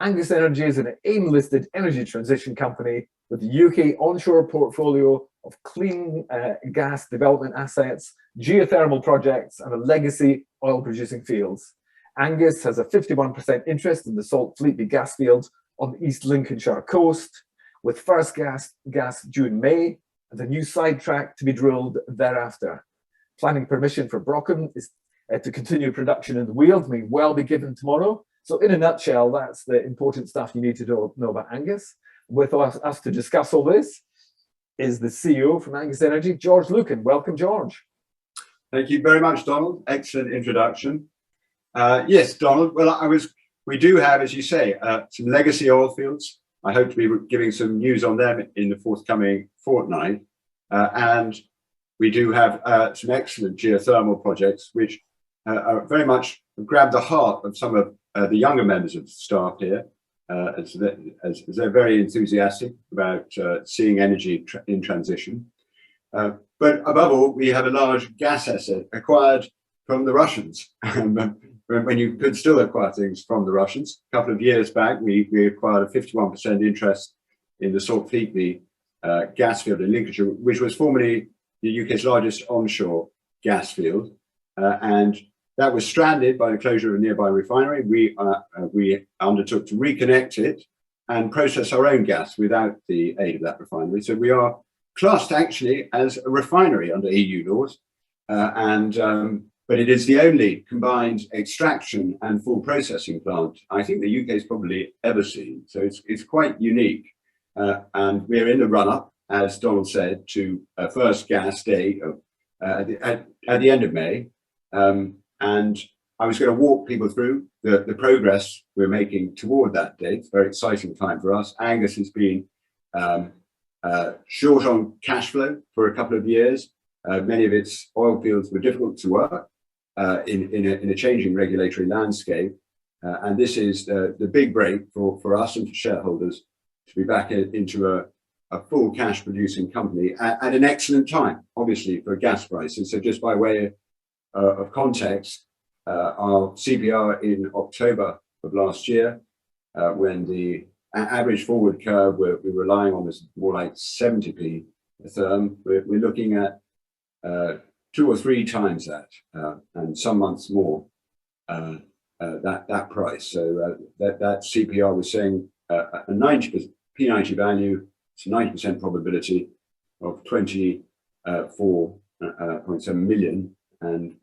Angus Energy is an AIM-listed energy transition company with a UK onshore portfolio of clean gas development assets, geothermal projects, and a legacy oil-producing fields. Angus has a 51% interest in the Salt Fleetby gas field on the East Lincolnshire coast, with first gas due in May and a new sidetrack to be drilled thereafter. Planning permission for Brocken is to continue production in the Weald may well be given tomorrow. So in a nutshell, that's the important stuff you need to know about Angus. With us to discuss all this is the CEO from Angus Energy, George Lucan. Welcome, George. Thank you very much, Donald. Excellent introduction. Yes, Donald. Well, we do have, as you say, some legacy oil fields. I hope to be giving some news on them in the forthcoming fortnight. And we do have some excellent geothermal projects, which are very much grab the heart of some of the younger members of staff here, as they're very enthusiastic about seeing energy in transition. But above all, we have a large gas asset acquired from the Russians. When you could still acquire things from the Russians. A couple of years back, we acquired a 51% interest in the Salt Fleetby gas field in Lincolnshire, which was formerly the UK's largest onshore gas field. And that was stranded by the closure of a nearby refinery. We undertook to reconnect it and process our own gas without the aid of that refinery. So we are classed actually as a refinery under EU laws. But it is the only combined extraction and full processing plant I think the UK's probably ever seen. So it's quite unique. And we're in the run-up, as Donald said, to a first gas day at the end of May. And I was going to walk people through the progress we're making toward that date. It's a very exciting time for us. Angus has been short on cash flow for a couple of years. Many of its oil fields were difficult to work in a changing regulatory landscape. And this is the big break for us and for shareholders to be back into a full cash producing company at an excellent time, obviously, for gas prices. So just by way of context, our CPR in October of last year, when the average forward curve we're relying on is more like 70p a therm, we're looking at 2 or 3 times that, and some months more, that price. So that CPR was saying a 90% P90 value, it's a 90% probability of 24.7 million, and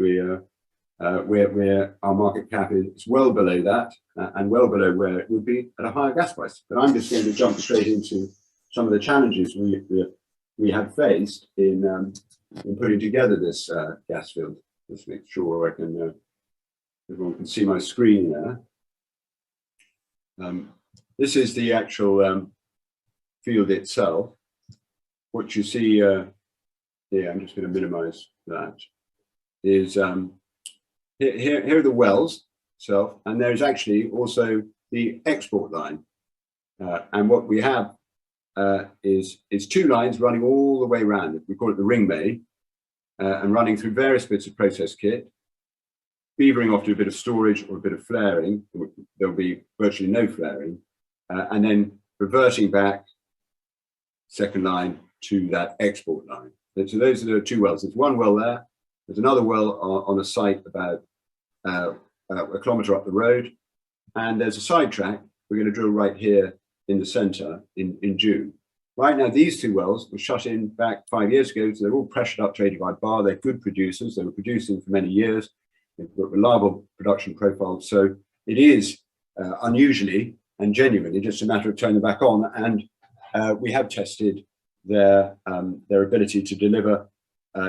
our market cap is well below that, and well below where it would be at a higher gas price. But I'm just going to jump straight into some of the challenges we have faced in putting together this gas field. Just make sure everyone can see my screen there. This is the actual field itself. What you see here, I'm just going to minimize that, is here are the wells itself, and there's actually also the export line. And what we have is 2 lines running all the way around. We call it the ring bay, and running through various bits of process kit, beavering off to a bit of storage or a bit of flaring. There'll be virtually no flaring, and then reverting back, second line, to that export line. So those are the 2 wells. There's 1 well there. There's another well on a site about a kilometre up the road, and there's a sidetrack we're going to drill right here in the centre in June. Right now, these 2 wells were shut in back 5 years ago, so they're all pressured up to 85 bar. They're good producers. They were producing for many years. They've got reliable production profiles. So it is unusually and genuinely just a matter of turning them back on. And we have tested their ability to deliver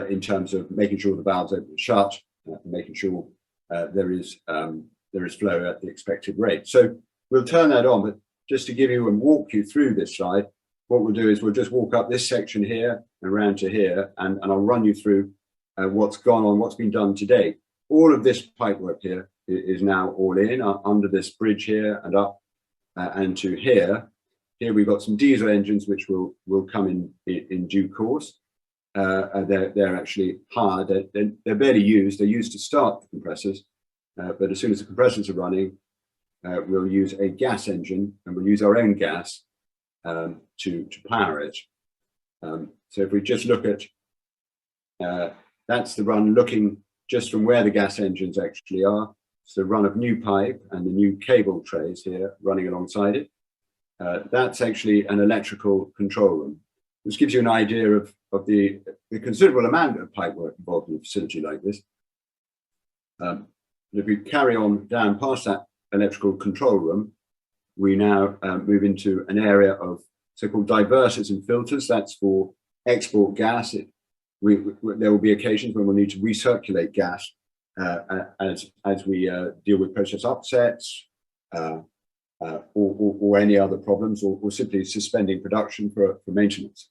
in terms of making sure the valves open and shut, making sure there is flow at the expected rate. So we'll turn that on, but just to give you and walk you through this slide, what we'll do is we'll just walk up this section here and around to here, and I'll run you through what's gone on, what's been done today. All of this pipework here is now all in under this bridge here and up and to here. Here we've got some diesel engines which will come in due course. They're actually hard. They're barely used. They're used to start the compressors, but as soon as the compressors are running, we'll use a gas engine, and we'll use our own gas to power it. So if we just look at, that's the run looking just from where the gas engines actually are. It's the run of new pipe and the new cable trays here running alongside it. That's actually an electrical control room, which gives you an idea of the considerable amount of pipe work involved in a facility like this. If we carry on down past that electrical control room, we now move into an area of so-called diverters and filters. That's for export gas. There will be occasions when we'll need to recirculate gas as we deal with process upsets or any other problems, or simply suspending production for maintenance.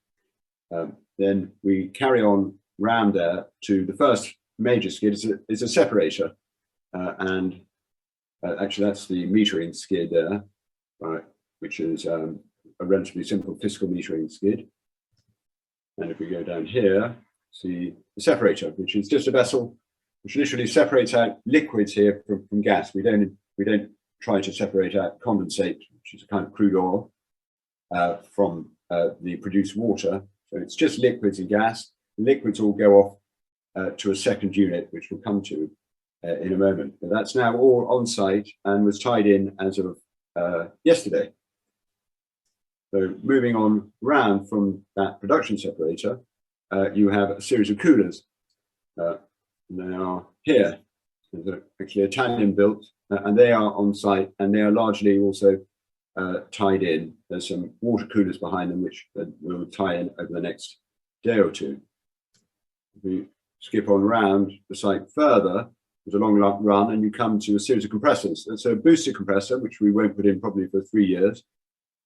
Then we carry on round there to the first major skid. Is a separator, and actually that's the metering skid there, right, which is a relatively simple fiscal metering skid. And if we go down here, see the separator, which is just a vessel which literally separates out liquids here from gas. We don't try to separate out condensate, which is a kind of crude oil, from the produced water. So it's just liquids and gas. The liquids all go off to a second unit, which we'll come to in a moment. But that's now all on site and was tied in as of yesterday. So moving on round from that production separator, you have a series of coolers. They are here. They're actually Italian built, and they are on site, and they are largely also tied in. There's some water coolers behind them, which will tie in over the next day or two. If we skip on round the site further, there's a long run, and you come to a series of compressors. It's a booster compressor, which we won't put in probably for 3 years.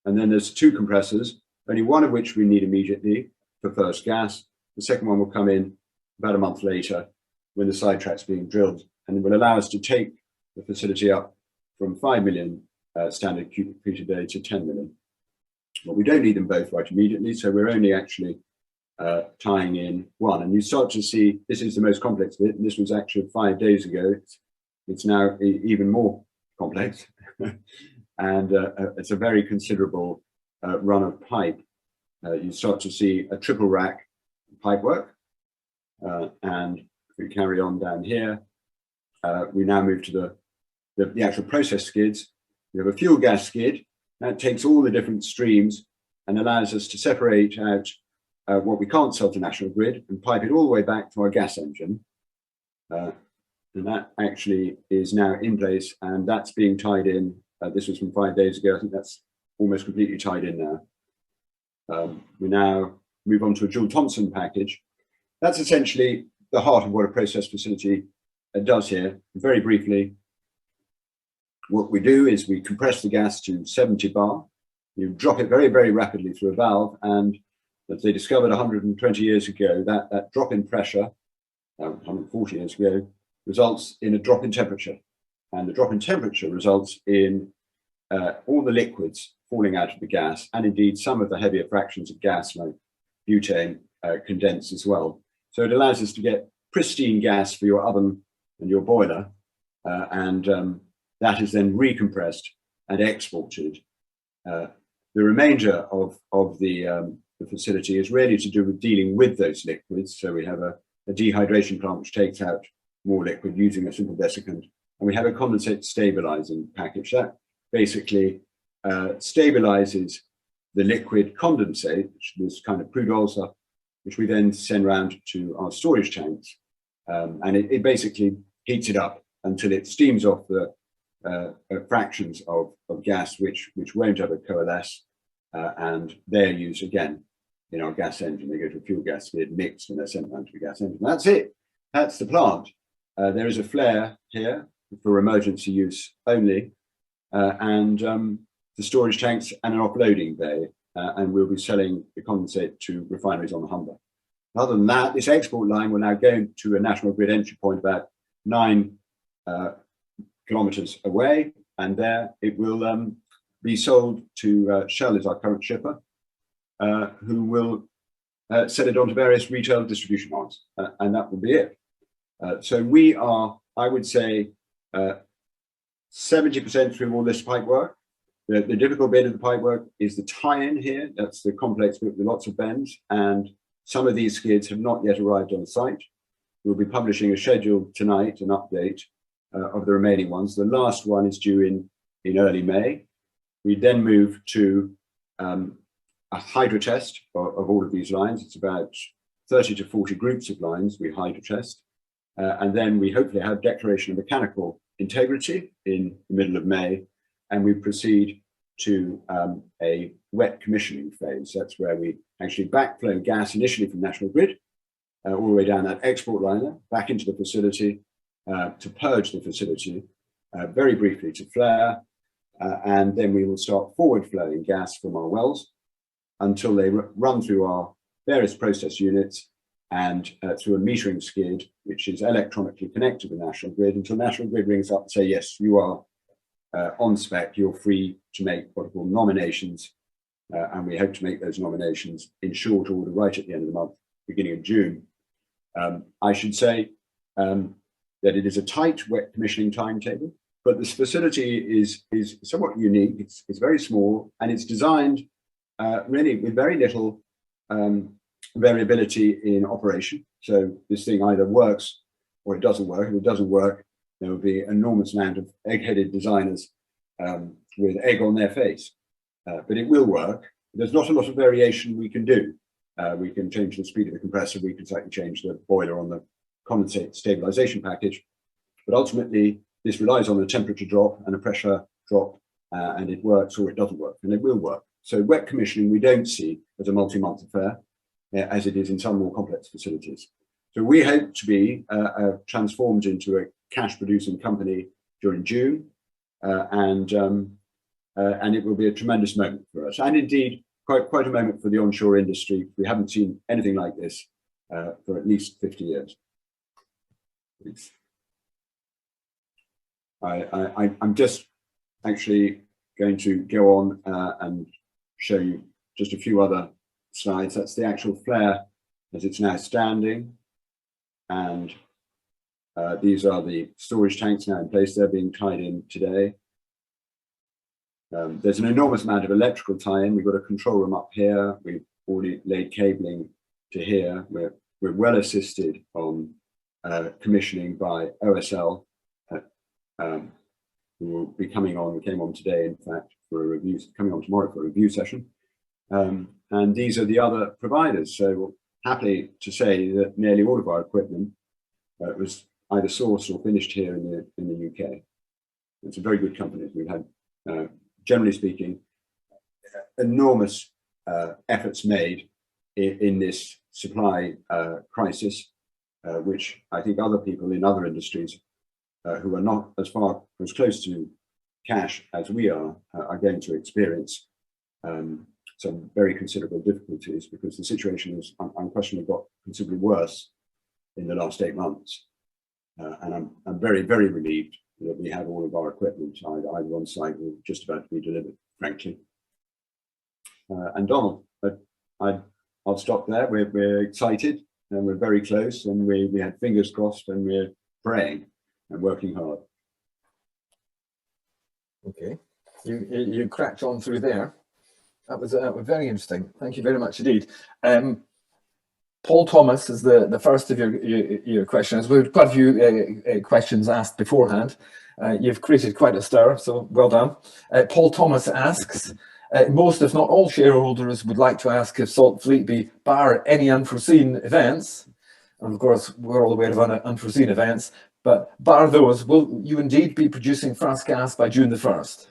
And then there's 2 compressors, only one of which we need immediately for first gas. The second one will come in about a month later when the sidetrack's being drilled, and it will allow us to take the facility up from 5 million standard cubic feet a day to 10 million. But we don't need them both right immediately, so we're only actually tying in one. And you start to see, this is the most complex bit, and this was actually 5 days ago. It's now even more complex. And it's a very considerable run of pipe. You start to see a triple rack pipe work. And if we carry on down here, we now move to the actual process skids. We have a fuel gas skid that takes all the different streams and allows us to separate out what we can't sell to national grid and pipe it all the way back to our gas engine. And that actually is now in place, and that's being tied in. This was from 5 days ago. I think that's almost completely tied in now. We now move on to a Joule Thompson package. That's essentially the heart of what a process facility does here. Very briefly, what we do is we compress the gas to 70 bar. You drop it very, very rapidly through a valve, and as they discovered 120 years ago, that drop in pressure, 140 years ago, results in a drop in temperature. And the drop in temperature results in all the liquids falling out of the gas, and indeed some of the heavier fractions of gas, like butane, condense as well. So it allows us to get pristine gas for your oven and your boiler, and that is then recompressed and exported. The remainder of the facility is really to do with dealing with those liquids. So we have a dehydration plant which takes out more liquid using a simple desiccant, and we have a condensate stabilizing package that basically stabilizes the liquid condensate, which is kind of crude oil stuff, which we then send around to our storage tanks, and it basically heats it up until it steams off the fractions of gas which won't ever coalesce, and they're used again in our gas engine. They go to a fuel gas skid, mixed, and they're sent around to the gas engine. That's it. That's the plant. There is a flare here for emergency use only, and the storage tanks and an offloading bay, and we'll be selling the condensate to refineries on the Humber. Other than that, this export line will now go to a national grid entry point about 9 kilometers away, and there it will be sold to Shell, is our current shipper, who will sell it onto various retail distribution arms, and that will be it. So we are, I would say, 70% through all this pipe work. The difficult bit of the pipe work is the tie-in here. That's the complex bit with lots of bends, and some of these skids have not yet arrived on site. We'll be publishing a schedule tonight, an update of the remaining ones. The last one is due in early May. We then move to a hydro test of all of these lines. It's about 30 to 40 groups of lines we hydro test. And then we hopefully have declaration of mechanical integrity in the middle of May. And we proceed to a wet commissioning phase. That's where we actually backflow gas initially from National Grid, all the way down that export liner, back into the facility to purge the facility, very briefly to flare, and then we will start forward flowing gas from our wells until they run through our various process units and through a metering skid, which is electronically connected to the National Grid, until National Grid rings up and say, yes, you are on spec, you're free to make what are called nominations, and we hope to make those nominations in short order right at the end of the month, beginning of June. I should say that it is a tight wet commissioning timetable, but this facility is somewhat unique. It's very small, and it's designed really with very little variability in operation. So this thing either works or it doesn't work. If it doesn't work, there will be an enormous amount of egg-headed designers with egg on their face. But it will work. There's not a lot of variation we can do. We can change the speed of the compressor. We can slightly change the boiler on the condensate stabilization package. But ultimately, this relies on a temperature drop and a pressure drop, and it works or it doesn't work, and it will work. So wet commissioning we don't see as a multi-month affair, as it is in some more complex facilities. So we hope to be transformed into a cash-producing company during June, and it will be a tremendous moment for us, and indeed quite a moment for the onshore industry. We haven't seen anything like this for at least 50 years. I'm just actually going to go on and show you just a few other slides. That's the actual flare as it's now standing, and these are the storage tanks now in place. They're being tied in today. There's an enormous amount of electrical tie-in. We've got a control room up here. We've already laid cabling to here. We're well assisted on commissioning by OSL, who will be coming on. We came on today, in fact, for a review, coming on tomorrow for a review session. And these are the other providers. So happy to say that nearly all of our equipment was either sourced or finished here in the UK. It's a very good company. We've had, generally speaking, enormous efforts made in this supply crisis, which I think other people in other industries who are not as close to cash as we are going to experience some very considerable difficulties, because the situation has unquestionably got considerably worse in the last 8 months. And I'm very, very relieved that we have all of our equipment either on site or just about to be delivered, frankly. And Donald, I'll stop there. We're excited and we're very close, and we had fingers crossed, and we're praying and working hard. Okay, you cracked on through there. That was very interesting. Thank you very much indeed. Paul Thomas is the first of your questions. We've quite a few questions asked beforehand. You've created quite a stir, so well done. Paul Thomas asks, most if not all shareholders would like to ask if Salt Fleet be bar any unforeseen events. And of course, we're all aware of unforeseen events, but bar those, will you indeed be producing fast gas by June the 1st?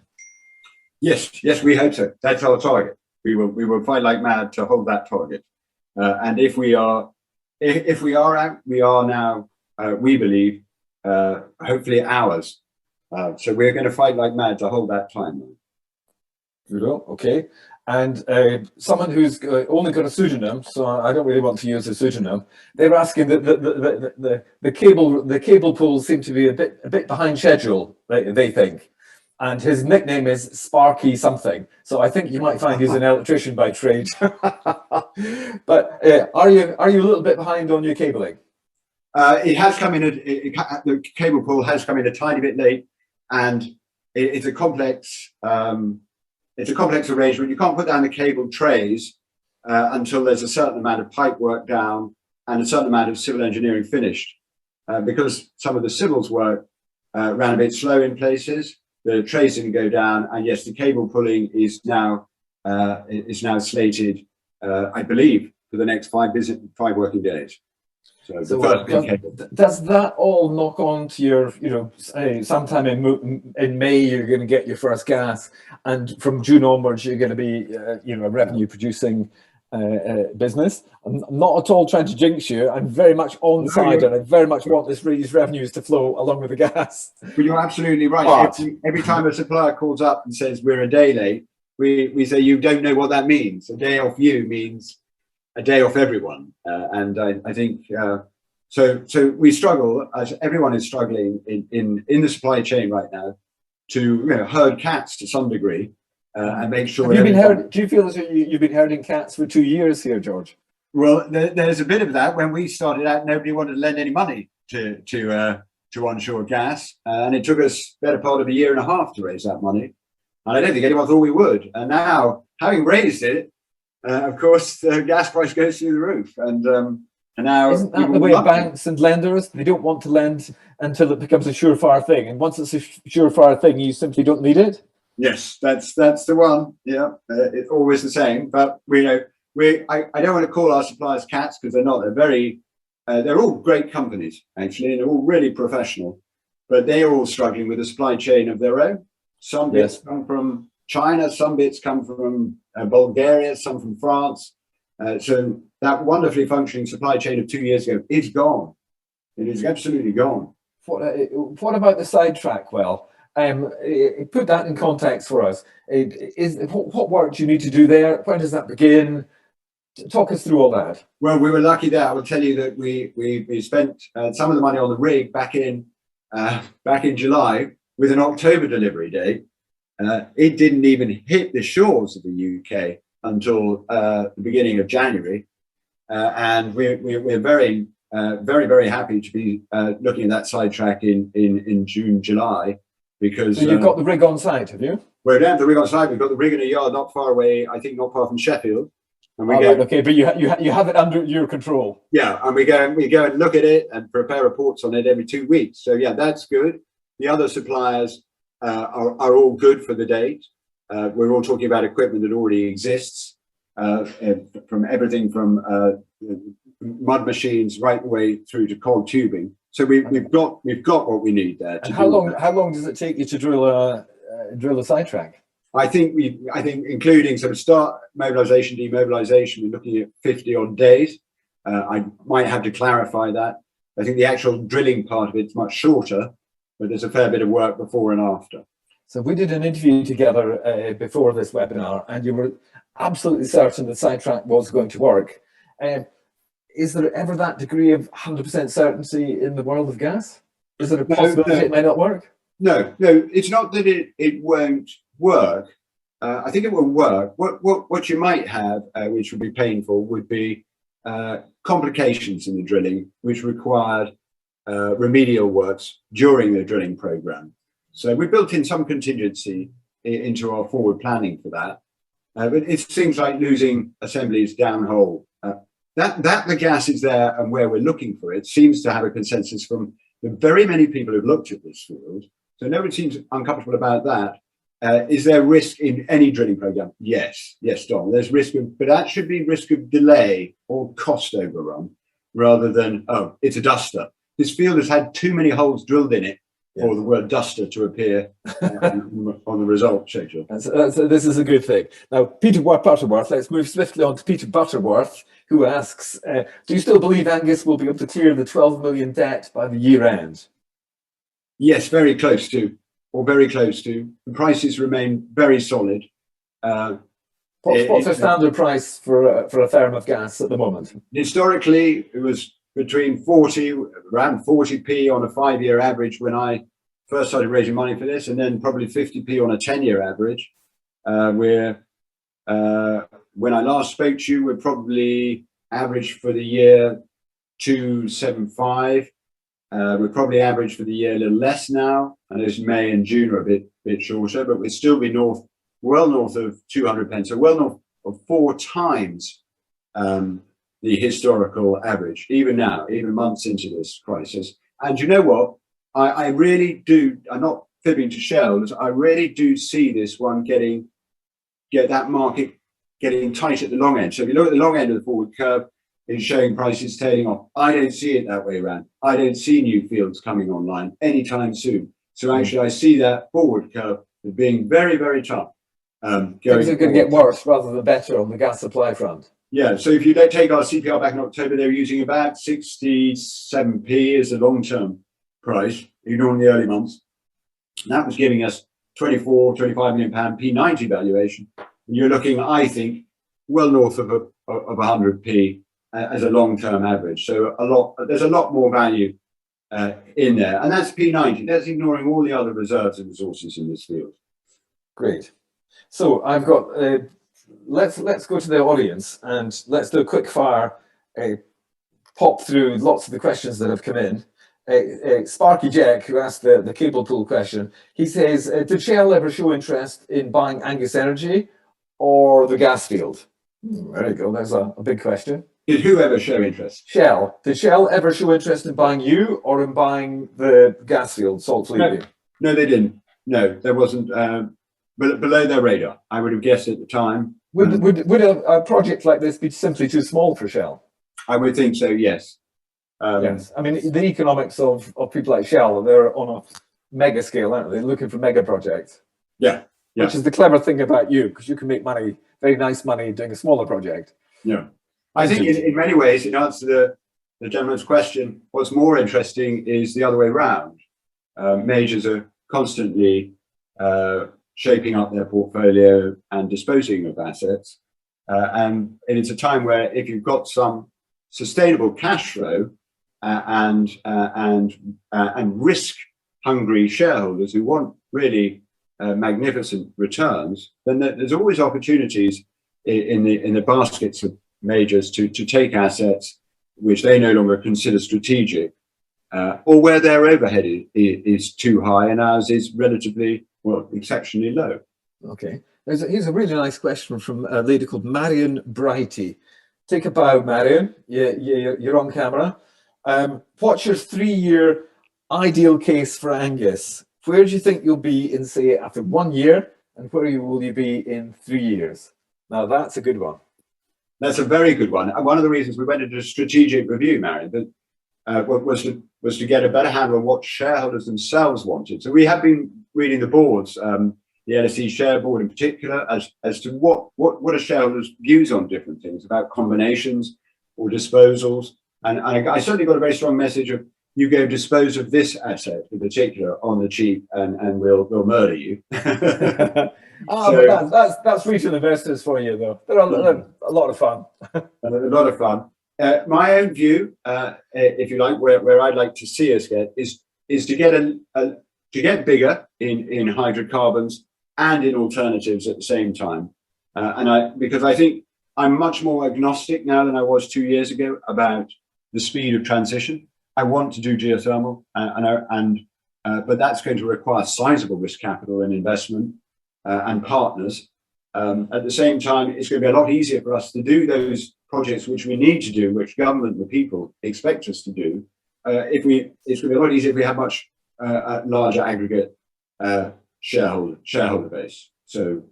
Yes, we hope so. That's our target. We will fight like mad to hold that target. And if we are out, we are now, we believe, hopefully hours. So we're going to fight like mad to hold that time. Okay. And someone who's only got a pseudonym, so I don't really want to use a pseudonym. They're asking that the cable pools seem to be a bit behind schedule. They think. And his nickname is Sparky something. So I think you might find he's an electrician by trade. But are you a little bit behind on your cabling? It has come in. The cable pull has come in a tiny bit late, and it's a complex arrangement. You can't put down the cable trays until there's a certain amount of pipe work down and a certain amount of civil engineering finished. Because some of the civils work ran a bit slow in places, the trays didn't go down, and yes, the cable pulling is now slated, I believe, for the next 5 working days. So does that all knock on to your, sometime in May you're going to get your first gas, and from June onwards you're going to be, a revenue producing business? I'm not at all trying to jinx you. I'm very much on side, and I very much want these revenues to flow along with the gas. Well, you're absolutely right. But every time a supplier calls up and says we're a day late, we say you don't know what that means. A day off you means a day off everyone, and I think so we struggle, as everyone is struggling in the supply chain right now, to herd cats to some degree and make sure. Do you feel as though you've been herding cats for 2 years here, George? Well, there's a bit of that. When we started out, nobody wanted to lend any money to onshore gas, and it took us better part of a year and a half to raise that money. And I don't think anyone thought we would. And now, having raised it, of course, the gas price goes through the roof. And now, isn't that the way banks and lenders? They don't want to lend until it becomes a surefire thing. And once it's a surefire thing, you simply don't need it. Yes, that's the one. Yeah, it's always the same. But I don't want to call our suppliers cats, because they're not. They're all great companies actually, and they're all really professional. But they're all struggling with a supply chain of their own. Some bits come from China, some bits come from Bulgaria, some from France. So that wonderfully functioning supply chain of 2 years ago is gone. It is absolutely gone. What about the sidetrack well? Put that in context for us. What work do you need to do there? When does that begin? Talk us through all that. Well, we were lucky there. I will tell you that we spent some of the money on the rig back in July with an October delivery date. It didn't even hit the shores of the UK until the beginning of January, and we're very very happy to be looking at that sidetrack in June, July, because so you've got the rig on site, have you? We don't have the rig on site. We've got the rig in a yard not far away. I think not far from Sheffield. And okay, but you have it under your control. Yeah, and we go and look at it and prepare reports on it every 2 weeks. So yeah, that's good. The other suppliers are all good for the date. We're all talking about equipment that already exists, from everything from mud machines right the way through to cold tubing. So we've got what we need there. And how long does it take you to drill a sidetrack? I think including sort of start mobilization, demobilization, we're looking at 50 odd days. I might have to clarify that. I think the actual drilling part of it's much shorter, but there's a fair bit of work before and after. So we did an interview together before this webinar, and you were absolutely certain the sidetrack was going to work. Is there ever that degree of 100% certainty in the world of gas? Is there a possibility it may not work? No, it's not that it won't work. I think it will work. What you might have, which would be painful, would be complications in the drilling, which required remedial works during the drilling program. So we built in some contingency into our forward planning for that. But it's things like losing assemblies downhole. That the gas is there and where we're looking for it seems to have a consensus from the very many people who've looked at this field. So nobody seems uncomfortable about that. Is there risk in any drilling program? Yes, Don. There's risk, but that should be risk of delay or cost overrun rather than, oh, it's a duster. This field has had too many holes drilled in it for the word duster to appear on the result schedule. So this is a good thing. Now, Peter Butterworth, let's move swiftly on to Peter Butterworth, who asks, do you still believe Angus will be able to clear the 12 million debt by the year end? Yes, very close to, or very close to. The prices remain very solid. What's a standard price for a therm of gas at the moment? Historically, it was between around 40p on a 5-year average when I first started raising money for this, and then probably 50p on a 10-year average. When I last spoke to you, we're probably average for the year 275. We're probably average for the year a little less now, and as May and June are a bit shorter, but we'd still be well north of 200 pence, so well north of 4 times the historical average, even now, even months into this crisis. And you know what? I really do, I'm not fibbing to shareholders, I really do see this one get that market getting tight at the long end. So if you look at the long end of the forward curve, it's showing prices tailing off. I don't see it that way around. I don't see new fields coming online anytime soon. So actually, I see that forward curve as being very, very tough. Things are going to get worse rather than better on the gas supply front. Yeah, so if you take our CPR back in October, they were using about 67p as a long-term price, ignoring the early months. And that was giving us 25 million pound P90 valuation. And you're looking, I think, well north of 100p as a long-term average. So there's a lot more value in there, and that's P90. That's ignoring all the other reserves and resources in this field. Great. So I've got. Let's go to the audience and let's do a quick fire pop through lots of the questions that have come in. Sparky Jack, who asked the cable pool question, he says, did Shell ever show interest in buying Angus Energy or the gas field? There you go, there's a big question. Did who ever show interest? Shell. Did Shell ever show interest in buying you or in buying the gas field, Salt Fleet? No, they didn't. No, there wasn't. Below their radar, I would have guessed at the time. Would a project like this be simply too small for Shell? I would think so, yes. Yes, I mean, the economics of people like Shell, they're on a mega scale, aren't they? They're looking for mega projects. Yeah. Which is the clever thing about you, because you can make money, very nice money, doing a smaller project. Yeah. I think in many ways, in answer to the gentleman's question, what's more interesting is the other way around. Majors are constantly shaping up their portfolio and disposing of assets. And it's a time where if you've got some sustainable cash flow and risk-hungry shareholders who want really magnificent returns, then there's always opportunities in the baskets of majors to take assets which they no longer consider strategic, or where their overhead is too high and ours is relatively, well, exceptionally low. Okay. Here's a really nice question from a lady called Marion Brighty. Take a bow, Marion. You're on camera. What's your 3-year ideal case for Angus? Where do you think you'll be in, say, after 1 year, and where will you be in 3 years? Now, that's a good one. That's a very good one. And one of the reasons we went into a strategic review, Marion, was to get a better handle on what shareholders themselves wanted. So we have been reading the boards, the LSE share board in particular, as to what are shareholders' views on different things about combinations or disposals. And I certainly got a very strong message of, you go dispose of this asset in particular on the cheap, and we'll murder you. But that's retail investors for you, though. They're a lot of fun. A lot of fun. My own view, if you like, where I'd like to see us get is to get bigger in hydrocarbons and in alternatives at the same time. Because I think I'm much more agnostic now than I was 2 years ago about the speed of transition. I want to do geothermal, but that's going to require sizable risk capital and investment and partners. At the same time, it's going to be a lot easier for us to do those projects which we need to do, which government and the people expect us to do. It's going to be a lot easier if we have much larger aggregate shareholder base. So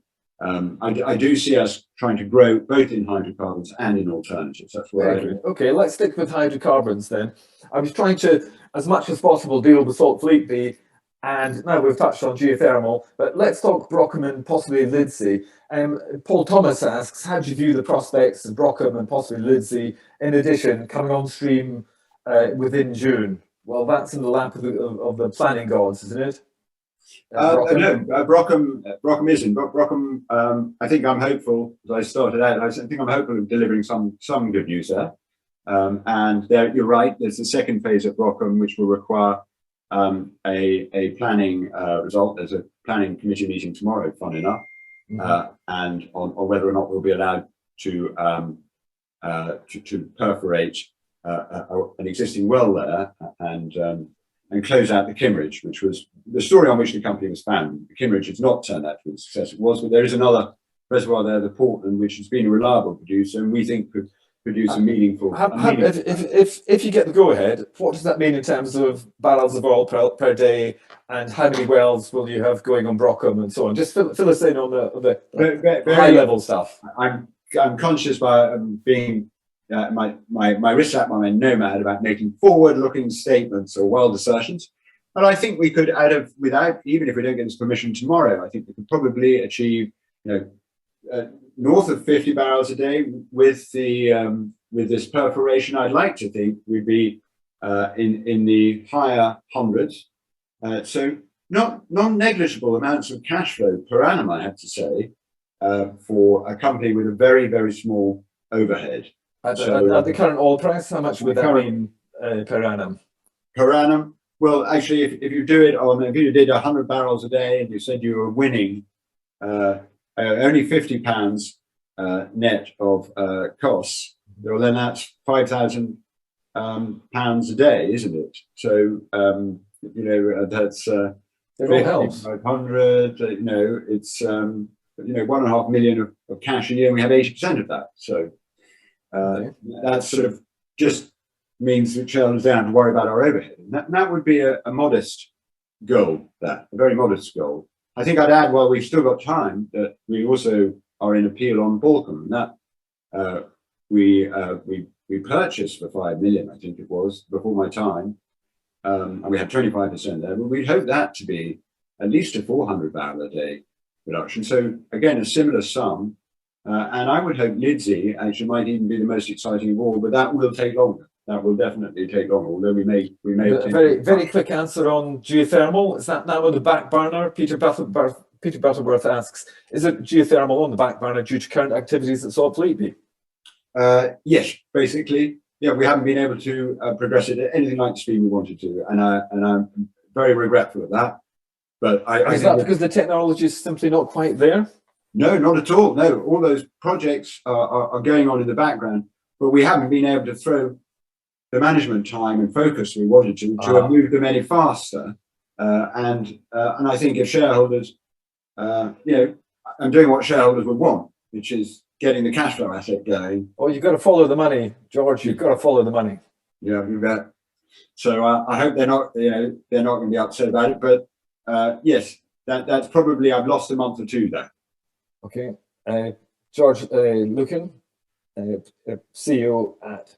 I do see us trying to grow both in hydrocarbons and in alternatives. That's what I do. Okay, let's stick with hydrocarbons then. I was trying to, as much as possible, deal with Salt Fleet B, and now we've touched on geothermal, but let's talk Brockham and possibly Lidsey. Paul Thomas asks, how do you view the prospects of Brockham and possibly Lidsey, in addition, coming on stream within June? Well, that's in the lap of the planning gods, isn't it? No, Brockham isn't. Brockham, I think I'm hopeful, as I started out, I think I'm hopeful of delivering some good news there. And there, you're right, there's the second phase of Brockham, which will require a planning result. There's a planning committee meeting tomorrow, fun enough, and on whether or not we'll be allowed to perforate an existing well there and close out the Kimmeridge, which was the story on which the company was founded. The Kimmeridge has not turned out to be the success it was, but there is another reservoir there, the Portland, which has been a reliable producer, and we think could produce a meaningful. If you get the go-ahead, what does that mean in terms of barrels of oil per day, and how many wells will you have going on Brockham and so on? Just fill us in on the high-level stuff. I'm conscious by being my wrist at my nomad about making forward-looking statements or wild assertions, but I think we could, without even if we don't get this permission tomorrow, I think we could probably achieve, north of 50 barrels a day with this perforation. I'd like to think we'd be in the higher hundreds, so not non-negligible amounts of cash flow per annum, I have to say, for a company with a very, very small overhead. At the current oil price, how much would that mean per annum? Per annum? Well, actually, if you do it if you did 100 barrels a day and you said you were winning only £50 net of costs, well, then that's £5,000 a day, isn't it? So that's 500. It's 1.5 million of cash a year, and we have 80% of that. So that sort of just means that shareholders don't have to worry about our overhead. And that would be a modest goal, a very modest goal. I think I'd add, while we've still got time, that we also are in appeal on Balkan. That we purchased for 5 million, I think it was, before my time, and we had 25% there. But we'd hope that to be at least a 400 barrel a day production. So again, a similar sum. And I would hope Lidsey actually might even be the most exciting of all, but that will take longer. That will definitely take longer, although we may. A very quick answer on geothermal. Is that now on the back burner? Peter Butterworth asks, is it geothermal on the back burner due to current activities at Salt Fleetby? Yes, basically. Yeah, we haven't been able to progress it at anything like the speed we wanted to, and I'm very regretful of that. But is that because the technology is simply not quite there? No, not at all. No, all those projects are going on in the background, but we haven't been able to throw the management time and focus we wanted to have moved them any faster. And I think if shareholders, I'm doing what shareholders would want, which is getting the cash flow asset going. Oh, you've got to follow the money, George. You've got to follow the money. Yeah, you bet. So I hope they're not going to be upset about it. But yes, that's probably, I've lost a month or two there. Okay, George Lucan, CEO at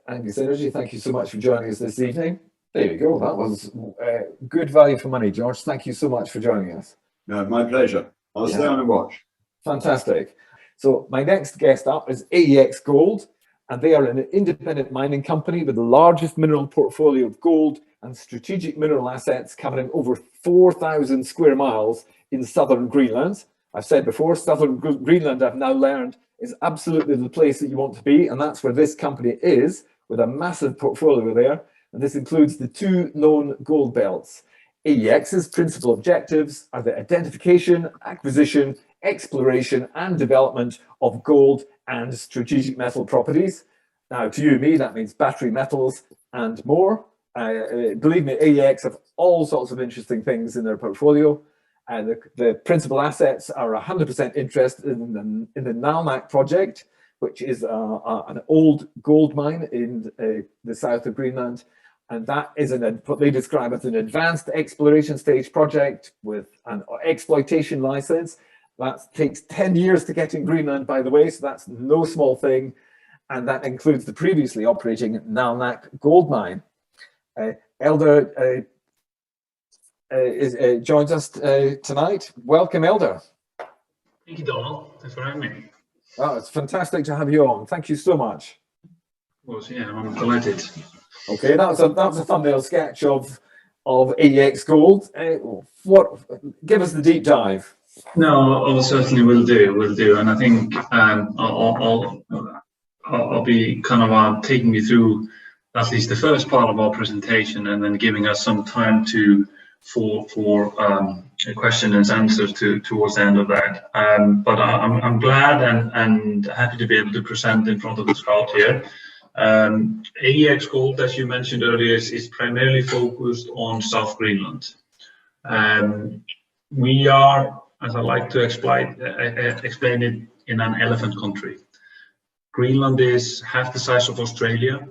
Angus Energy, thank you so much for joining us this evening. There we go. That was good value for money, George. Thank you so much for joining us. No, my pleasure. I'll stay on and watch. Fantastic. So my next guest up is AEX Gold, and they are an independent mining company with the largest mineral portfolio of gold and strategic mineral assets covering over 4,000 square miles in southern Greenland. I've said before, southern Greenland, I've now learned, is absolutely the place that you want to be, and that's where this company is, with a massive portfolio there. And this includes the 2 known gold belts. AEX's principal objectives are the identification, acquisition, exploration, and development of gold and strategic metal properties. Now, to you and me, that means battery metals and more. Believe me, AEX have all sorts of interesting things in their portfolio. The principal assets are 100% interested in the Nalnak project, which is an old gold mine in the south of Greenland. And that is what they describe as an advanced exploration stage project with an exploitation license. That takes 10 years to get in Greenland, by the way, so that's no small thing. And that includes the previously operating Nalnak gold mine. Eldur joins us tonight. Welcome, Eldur. Thank you, Donald. Thanks for having me. Oh, it's fantastic to have you on. Thank you so much. Well, yeah, I'm delighted. Okay, that was a thumbnail sketch of AEX Gold. Give us the deep dive. No, I certainly will do, and I think I'll be kind of taking you through at least the first part of our presentation, and then giving us some time for questions and answers towards the end of that. But I'm glad and happy to be able to present in front of this crowd here. AEX Gold, as you mentioned earlier, is primarily focused on South Greenland. We are, as I like to explain it, in an elephant country. Greenland is half the size of Australia.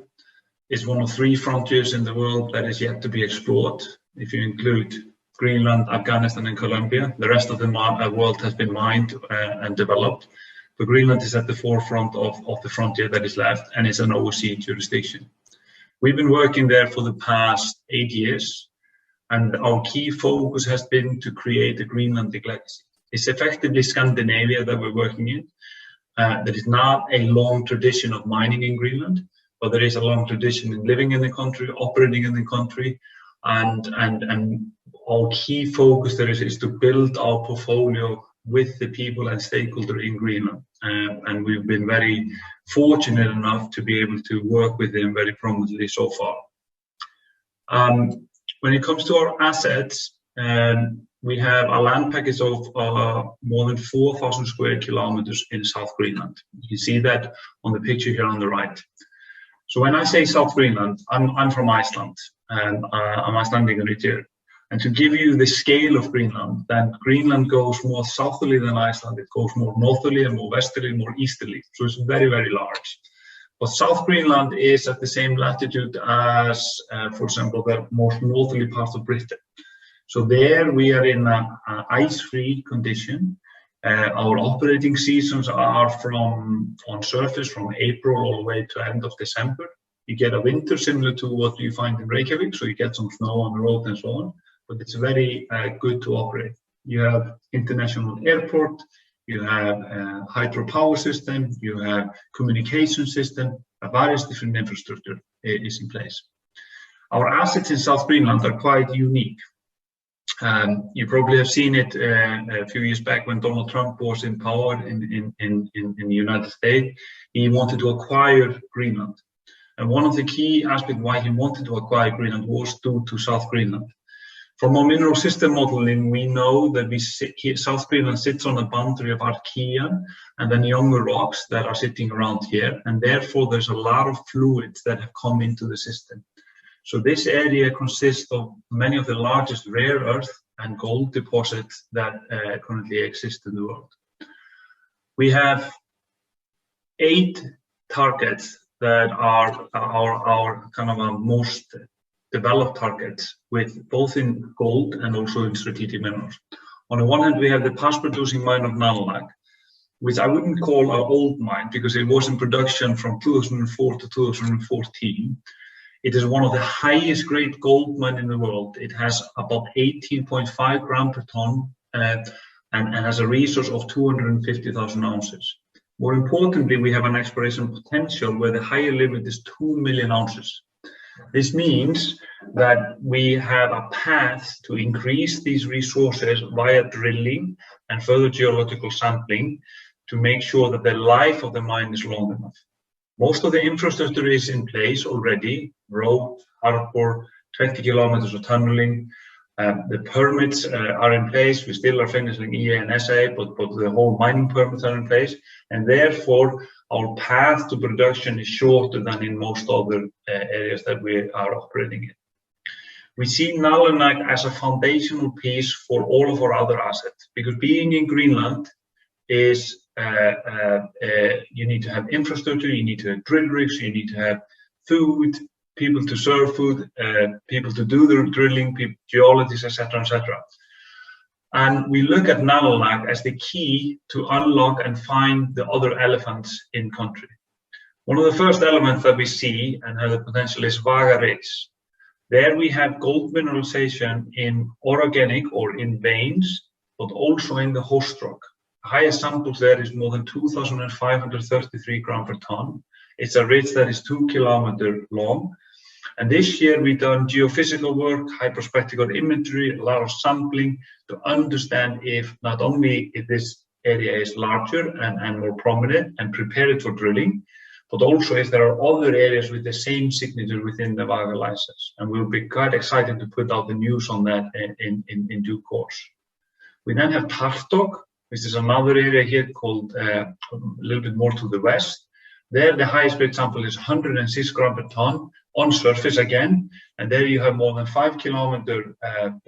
It's one of 3 frontiers in the world that is yet to be explored. If you include Greenland, Afghanistan, and Colombia, the rest of the world has been mined and developed. But Greenland is at the forefront of the frontier that is left, and it's an OSCE jurisdiction. We've been working there for the past 8 years, and our key focus has been to create a Greenlandic legacy. It's effectively Scandinavia that we're working in. There is not a long tradition of mining in Greenland, but there is a long tradition in living in the country, operating in the country, and our key focus there is to build our portfolio with the people and stakeholders in Greenland. And we've been very fortunate enough to be able to work with them very prominently so far. When it comes to our assets, we have a land package of more than 4,000 square kilometers in South Greenland. You can see that on the picture here on the right. So when I say South Greenland, I'm from Iceland, and I'm Icelandic origin. And to give you the scale of Greenland, then Greenland goes more southerly than Iceland. It goes more northerly and more westerly, more easterly. So it's very, very large. But South Greenland is at the same latitude as, for example, the most northerly part of Britain. So there we are in an ice-free condition. Our operating seasons are on surface from April all the way to end of December. You get a winter similar to what you find in Reykjavik, so you get some snow on the road and so on. But it's very good to operate. You have international airport, you have a hydropower system, you have communication system, various different infrastructure is in place. Our assets in South Greenland are quite unique. You probably have seen it a few years back when Donald Trump was in power in the United States. He wanted to acquire Greenland. And one of the key aspects why he wanted to acquire Greenland was due to South Greenland. From our mineral system modeling, we know that South Greenland sits on a boundary of Archean and then younger rocks that are sitting around here. And therefore, there's a lot of fluids that have come into the system. So this area consists of many of the largest rare earth and gold deposits that currently exist in the world. We have 8 targets that are our kind of our most developed targets, with both in gold and also in strategic minerals. On the one hand, we have the past producing mine of Nalunaq, which I wouldn't call an old mine because it was in production from 2004 to 2014. It is one of the highest grade gold mine in the world. It has about 18.5 grams per ton and has a resource of 250,000 ounces. More importantly, we have an exploration potential where the higher limit is 2 million ounces. This means that we have a path to increase these resources via drilling and further geological sampling to make sure that the life of the mine is long enough. Most of the infrastructure is in place already, road, harbor, 20 kilometers of tunneling. The permits are in place. We still are finishing EA and SA, but the whole mining permits are in place. And therefore, our path to production is shorter than in most other areas that we are operating in. We see Nalunaq as a foundational piece for all of our other assets, because being in Greenland is you need to have infrastructure, you need to have drill rigs, you need to have food, people to serve food, people to do the drilling, geologists, etc., etc. And we look at Nalunaq as the key to unlock and find the other elephants in country. One of the first elements that we see and have the potential is Vaga Ridge. There we have gold mineralization in orogenic or in veins, but also in the host rock. The highest samples there is more than 2,533 grams per ton. It's a ridge that is 2 kilometers long. And this year we've done geophysical work, hyperspectral imagery, a lot of sampling to understand if not only if this area is larger and more prominent and prepare it for drilling, but also if there are other areas with the same signature within the Vaga license. And we'll be quite excited to put out the news on that in due course. We then have Tartok, which is another area here called a little bit more to the west, There, the highest grade sample is 106 grams per ton on surface again, and there you have more than 5 kilometer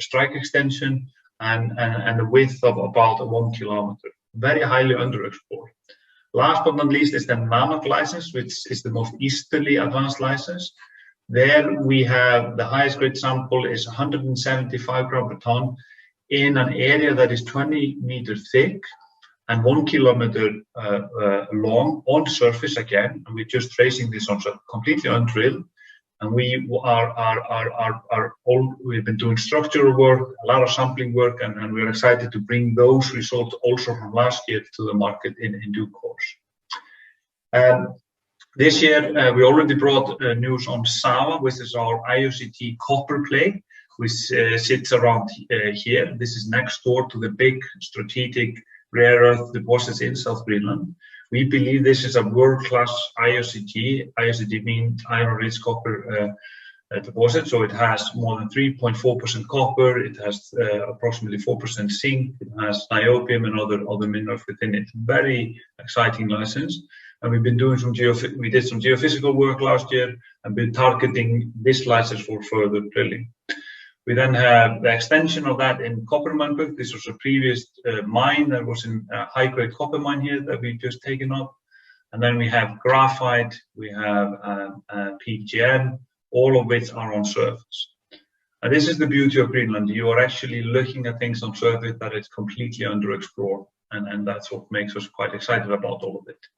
strike extension and a width of about 1 kilometer. Very highly underexplored. Last but not least is the Nanoq license, which is the most easterly advanced license. There we have the highest grade sample is 175 grams per ton in an area that is 20 meters thick and 1 kilometer long on surface again. And we're just tracing this on completely undrilled. And we've been doing structural work, a lot of sampling work, and we're excited to bring those results also from last year to the market in due course. This year, we already brought news on Sava, which is our IOCT copper play, which sits around here. This is next door to the big strategic rare earth deposits in South Greenland. We believe this is a world-class IOCT. IOCT means iron-rich copper deposit, so it has more than 3.4% copper. It has approximately 4% zinc. It has niobium and other minerals within it. Very exciting license. And we've been doing we did some geophysical work last year and been targeting this license for further drilling. We then have the extension of that in Coppermanburg. This was a previous mine that was in a high-grade copper mine here that we've just taken up. And then we have graphite, we have PGN, all of which are on surface. And this is the beauty of Greenland. You are actually looking at things on surface that is completely underexplored. And that's what makes us quite excited about all of it.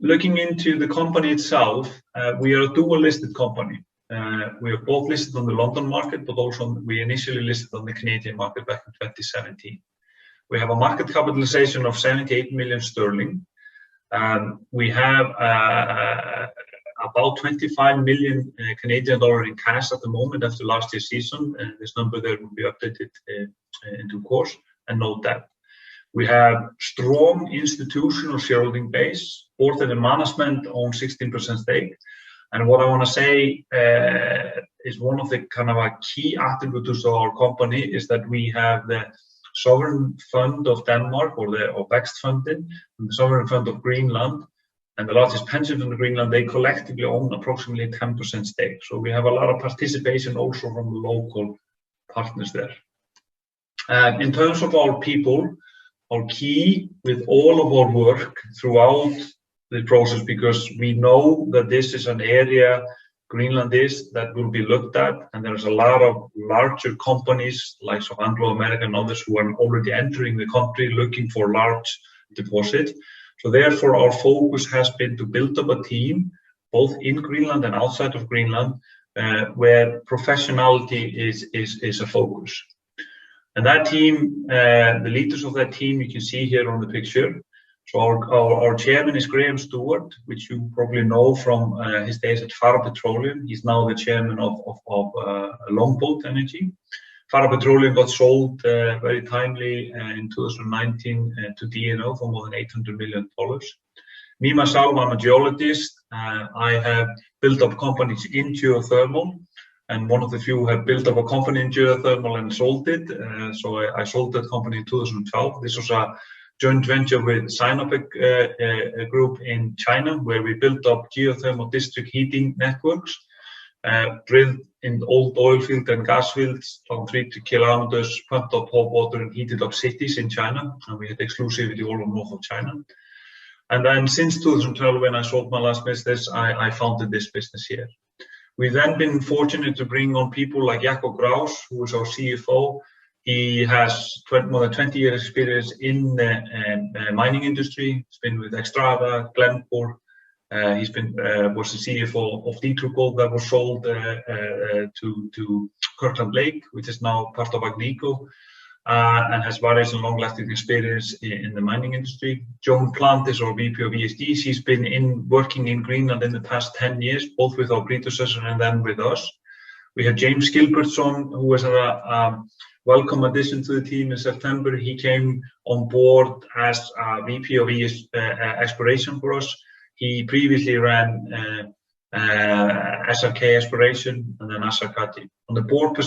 Looking into the company itself, we are a dual listed company. We are both listed on the London market, but also we initially listed on the Canadian market back in 2017. We have a market capitalization of 78 million sterling. We have about 25 million Canadian dollar in cash at the moment after last year's season. This number there will be updated in due course, and no debt. We have strong institutional shareholding base. Board and management own 16% stake. And what I want to say is one of the kind of key attributes of our company is that we have the Sovereign Fund of Denmark, or Vækst Funding, and the Sovereign Fund of Greenland, and the largest pension fund of Greenland. They collectively own approximately 10% stake. So we have a lot of participation also from the local partners there. In terms of our people, our key with all of our work throughout the process, because we know that this is an area, Greenland is, that will be looked at, and there's a lot of larger companies like Anglo American and others who are already entering the country looking for large deposits. So therefore our focus has been to build up a team both in Greenland and outside of Greenland where professionality is a focus. And that team, the leaders of that team, you can see here on the picture. So our chairman is Graham Stewart, which you probably know from his days at Farah Petroleum. He's now the chairman of Longboat Energy. Farah Petroleum got sold very timely in 2019 to DNO for more than $800 million. Me, myself, I'm a geologist. I have built up companies in geothermal, and one of the few who have built up a company in geothermal and sold it. So I sold that company in 2012. This was a joint venture with Sinopec group in China, where we built up geothermal district heating networks, drilled in old oil field and gas fields from 3 kilometers, pumped up hot water and heated up cities in China. And we had exclusivity all of north of China. And then since 2012, when I sold my last business, I founded this business here. We've then been fortunate to bring on people like Jakob Graus, who is our CFO. He has more than 20 years experience in the mining industry. He's been with Xstrata, Glencore. He's been was the CFO of Detroit Gold that was sold to Kirkland Lake, which is now part of Agnico, and has various and long-lasting experience in the mining industry. Joan Plant is our VP of ESG. She's been working in Greenland in the past 10 years, both with our predecessor and then with us. We have James Gilbertson, who was a welcome addition to the team in September. He came on board as VP of exploration for us. He previously ran SRK Exploration and then Asakati. On the board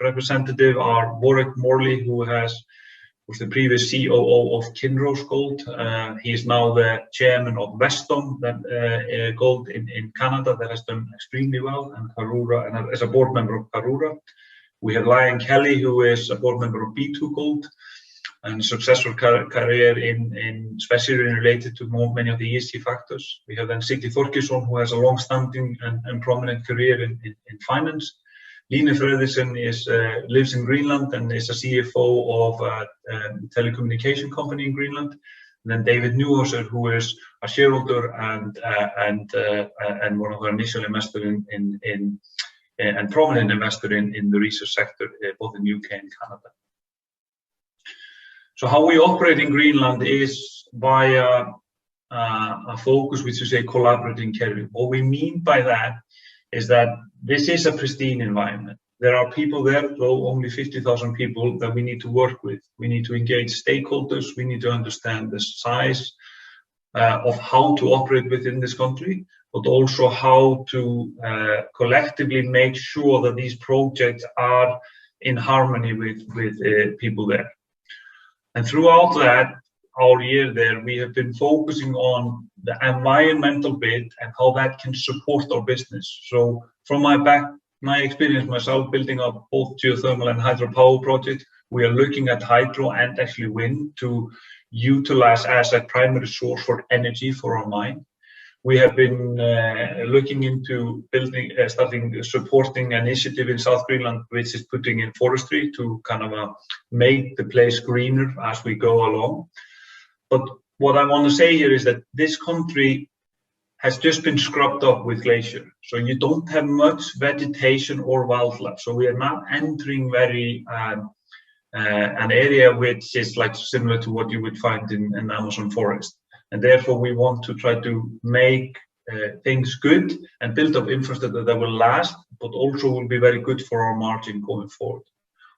representative are Warwick Morley, who was was the previous COO of Kinross Gold. He is now the chairman of Weston Gold in Canada that has done extremely well, and Karura, and as a board member of Karura. We have Healy, who is a board member of B2 Gold, and a successful career especially related to many of the ESG factors. We have then Siggi Þorkelsson, who has a long-standing and prominent career in finance. Line Frederiksen lives in Greenland and is a CFO of a telecommunication company in Greenland. And then David Newhauser, who is a shareholder and one of our initial investors and prominent investor in the research sector, both in UK and Canada. So how we operate in Greenland is via a focus, which is a collaborating caring. What we mean by that is that this is a pristine environment. There are people there, though only 50,000 people, that we need to work with. We need to engage stakeholders. We need to understand the size of how to operate within this country, but also how to collectively make sure that these projects are in harmony with people there. And throughout our year there, we have been focusing on the environmental bit and how that can support our business. So from my experience myself building up both geothermal and hydropower projects, we are looking at hydro and actually wind to utilize as a primary source for energy for our mine. We have been looking into supporting an initiative in South Greenland, which is putting in forestry to kind of make the place greener as we go along. But what I want to say here is that this country has just been scrubbed up with glacier. So you don't have much vegetation or wildlife. So we are now entering an area which is like similar to what you would find in an Amazon forest. And therefore, we want to try to make things good and build up infrastructure that will last, but also will be very good for our margin going forward.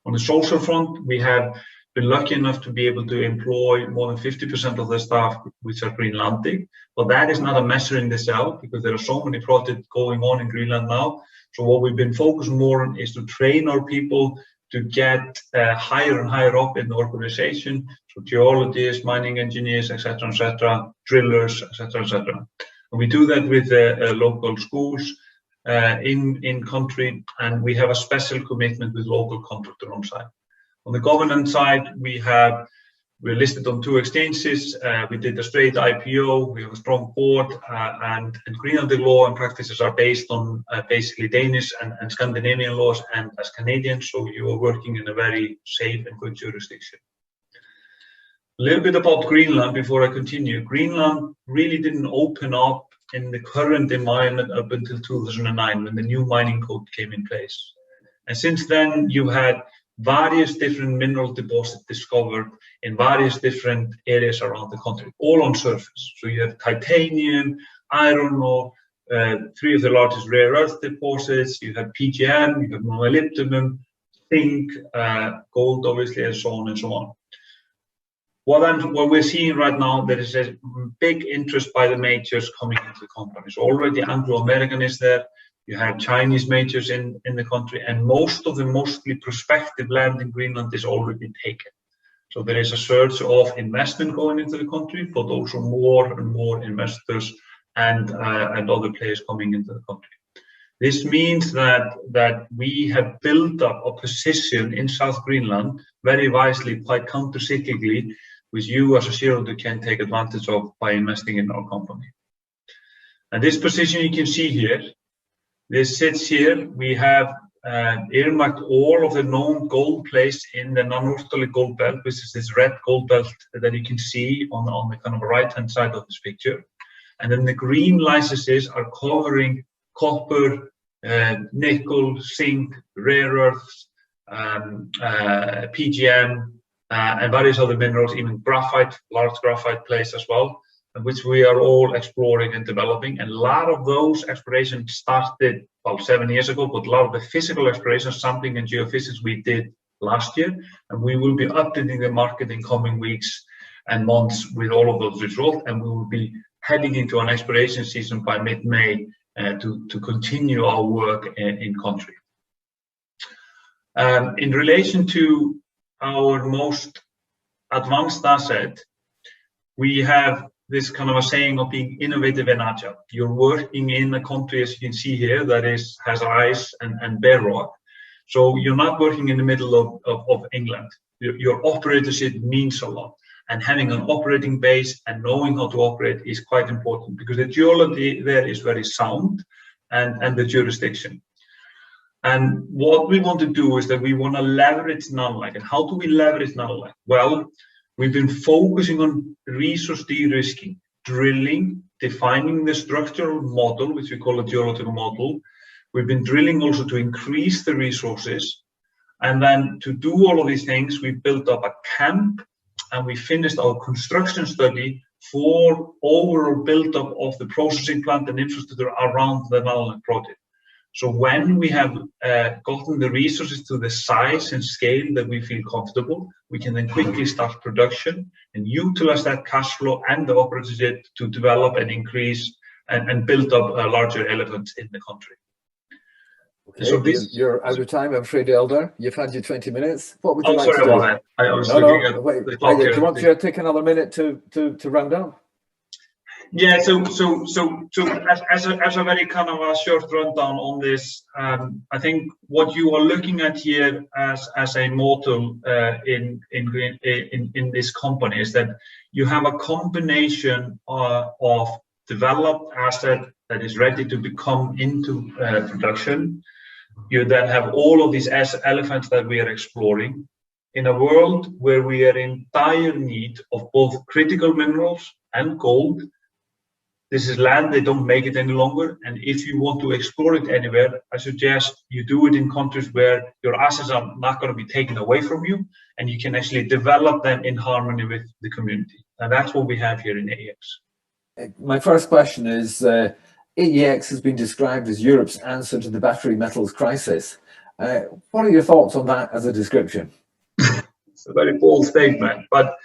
On the social front, we have been lucky enough to be able to employ more than 50% of the staff which are Greenlandic, but that is not a measure in itself because there are so many projects going on in Greenland now. So what we've been focused more on is to train our people to get higher and higher up in the organization, so geologists, mining engineers, etc., drillers, etc. And we do that with local schools in country, and we have a special commitment with local contractor on site. On the governance side, we're listed on 2 exchanges. We did a straight IPO. We have a strong board, and Greenlandic law and practices are based on basically Danish and Scandinavian laws, and as Canadians, so you are working in a very safe and good jurisdiction. A little bit about Greenland before I continue. Greenland really didn't open up in the current environment up until 2009 when the new mining code came in place. And since then, you had various different mineral deposits discovered in various different areas around the country, all on surface. So you have titanium, iron ore, 3 of the largest rare earth deposits, you have PGM, you have molybdenum, zinc, gold, obviously, and so on and so on. What we're seeing right now, there is a big interest by the majors coming into the company. So already Anglo-American is there. You have Chinese majors in the country, and most of the mostly prospective land in Greenland is already taken. So there is a surge of investment going into the country, but also more and more investors and other players coming into the country. This means that we have built up a position in South Greenland very wisely, quite counter-cyclically, which you as a shareholder can take advantage of by investing in our company. And this position you can see here. This sits here. We have earmarked all of the known gold plays in the non-northerly gold belt, which is this red gold belt that you can see on the kind of right-hand side of this picture. And then the green licenses are covering copper, nickel, zinc, rare earths, PGM, and various other minerals, even graphite, large graphite plays as well, which we are all exploring and developing. And a lot of those explorations started about 7 years ago, but a lot of the physical exploration, sampling and geophysics we did last year. And we will be updating the market in coming weeks and months with all of those results. And we will be heading into an exploration season by mid-May to continue our work in country. In relation to our most advanced asset, we have this kind of a saying of being innovative and agile. You're working in a country, as you can see here, that has ice and bare rock. So you're not working in the middle of England. Your operatorship means a lot. And having an operating base and knowing how to operate is quite important, because the geology there is very sound, and the jurisdiction. And what we want to do is that we want to leverage Nalunaq. And how do we leverage Nalunaq? Well, we've been focusing on resource de-risking, drilling, defining the structural model, which we call a geological model. We've been drilling also to increase the resources. And then to do all of these things, we built up a camp, and we finished our construction study for overall build-up of the processing plant and infrastructure around the Nalunaq project. So when we have gotten the resources to the size and scale that we feel comfortable, we can then quickly start production and utilize that cash flow and the operatorship to develop and increase and build up larger elephants in the country. Okay, so you're out of time, I'm afraid, Eldur. You've had your 20 minutes. What would you like sorry to do? about that. I was looking at wait, the clock do here. you want to take another minute to round up? Yeah, so as a very kind of a short rundown on this, I think what you are looking at here as a model in this company is that you have a combination of developed asset that is ready to become into production. You then have all of these elephants that we are exploring in a world where we are in dire need of both critical minerals and gold. This is land, they don't make it any longer. And if you want to explore it anywhere, I suggest you do it in countries where your assets are not going to be taken away from you, and you can actually develop them in harmony with the community. And that's what we have here in AEX. My first question is, AEX has been described as Europe's answer to the battery metals crisis. What are your thoughts on that as a description? It's a very bold statement, but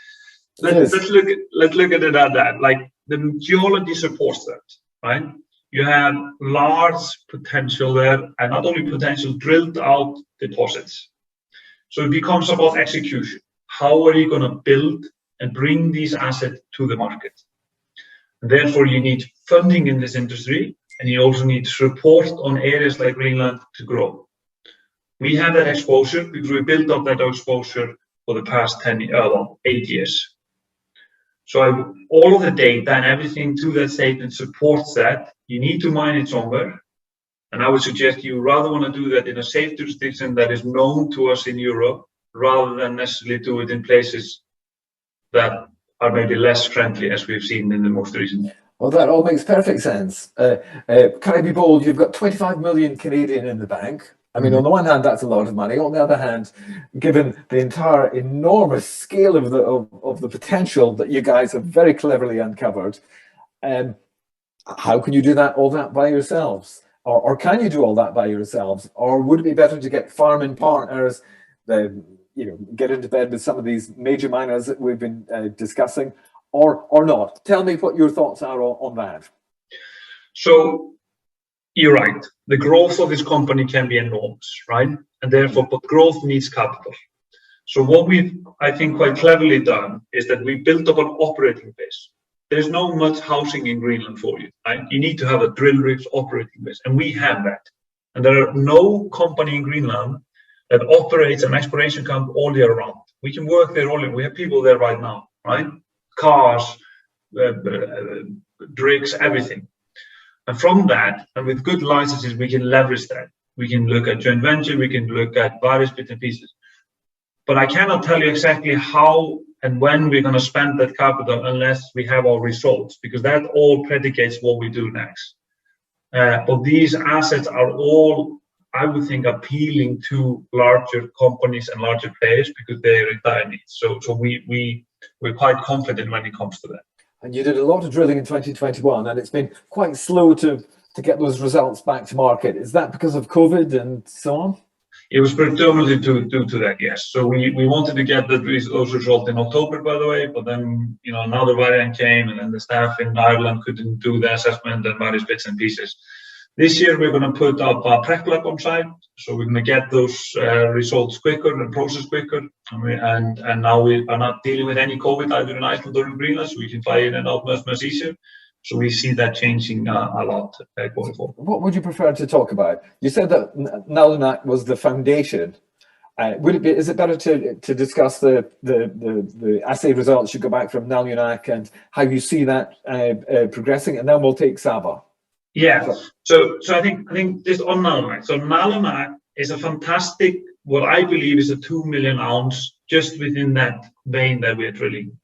let's look at it at that. Like, the geology supports that, right? You have large potential there, and not only potential, drilled out deposits. So it becomes about execution. How are you going to build and bring these assets to the market? And therefore, you need funding in this industry, and you also need support on areas like Greenland to grow. We have that exposure because we built up that exposure for the past 8 years. So all of the data and everything to that statement supports that. You need to mine it somewhere. And I would suggest you rather want to do that in a safe jurisdiction that is known to us in Europe, rather than necessarily do it in places that are maybe less friendly, as we've seen in the most recent. Well, that all makes perfect sense. Can I be bold? You've got 25 million Canadian in the bank. I mean, on the one hand, that's a lot of money. On the other hand, given the entire enormous scale of the potential that you guys have very cleverly uncovered, how can you do all that by yourselves? Or can you do all that by yourselves? Or would it be better to get farming partners, get into bed with some of these major miners that we've been discussing, or not? Tell me what your thoughts are on that. So, you're right. The growth of this company can be enormous, right? And therefore, but growth needs capital. So what we've, I think, quite cleverly done is that we built up an operating base. There's no much housing in Greenland for you, right? You need to have a drill rig's operating base, and we have that. And there are no company in Greenland that operates an exploration camp all year round. We can work there all year. We have people there right now, right? Cars, rigs, everything. And from that, and with good licenses, we can leverage that. We can look at joint venture, we can look at various bits and pieces. But I cannot tell you exactly how and when we're going to spend that capital unless we have our results, because that all predicates what we do next. But these assets are all, I would think, appealing to larger companies and larger players because they are in dire need. So we're quite confident when it comes to that. And you did a lot of drilling in 2021, and it's been quite slow to get those results back to market. Is that because of COVID and so on? It was predominantly due to that, yes. So we wanted to get those results in October, by the way, but then another variant came, and then the staff in Ireland couldn't do the assessment and various bits and pieces. This year, we're going to put up our prep lab on site, so we're going to get those results quicker and process quicker. And now we are not dealing with any COVID either in Iceland or in Greenland, so we can fly in and out much easier. So we see that changing a lot going forward. What would you prefer to talk about? You said that Nalunaq was the foundation. Is it better to discuss the assay results you got back from Nalunaq and how you see that progressing, and then we'll take Sava? Yeah. So I think just on Nalunaq. So Nalunaq is a fantastic, what I believe is a 2 million ounce just within that vein that we're drilling.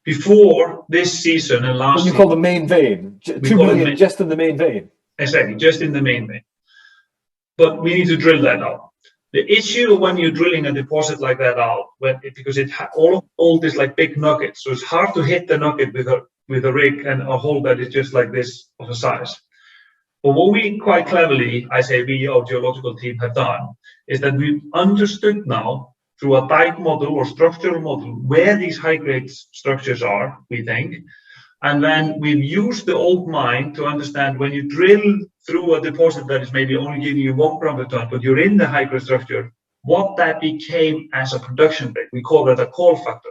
Before this season and last, what you call the main vein, 2 million just in the main vein. Exactly, just in the main vein. But we need to drill that out. The issue when you're drilling a deposit like that out, because it all this like big nuggets, so it's hard to hit the nugget with a rig and a hole that is just like this of a size. But what we quite cleverly, I say we, our geological team, have done is that we've understood now through a dike model or structural model where these high-grade structures are, we think. And then we've used the old mine to understand when you drill through a deposit that is maybe only giving you 1 gram per ton, but you're in the high-grade structure, what that became as a production rate. We call that a call factor.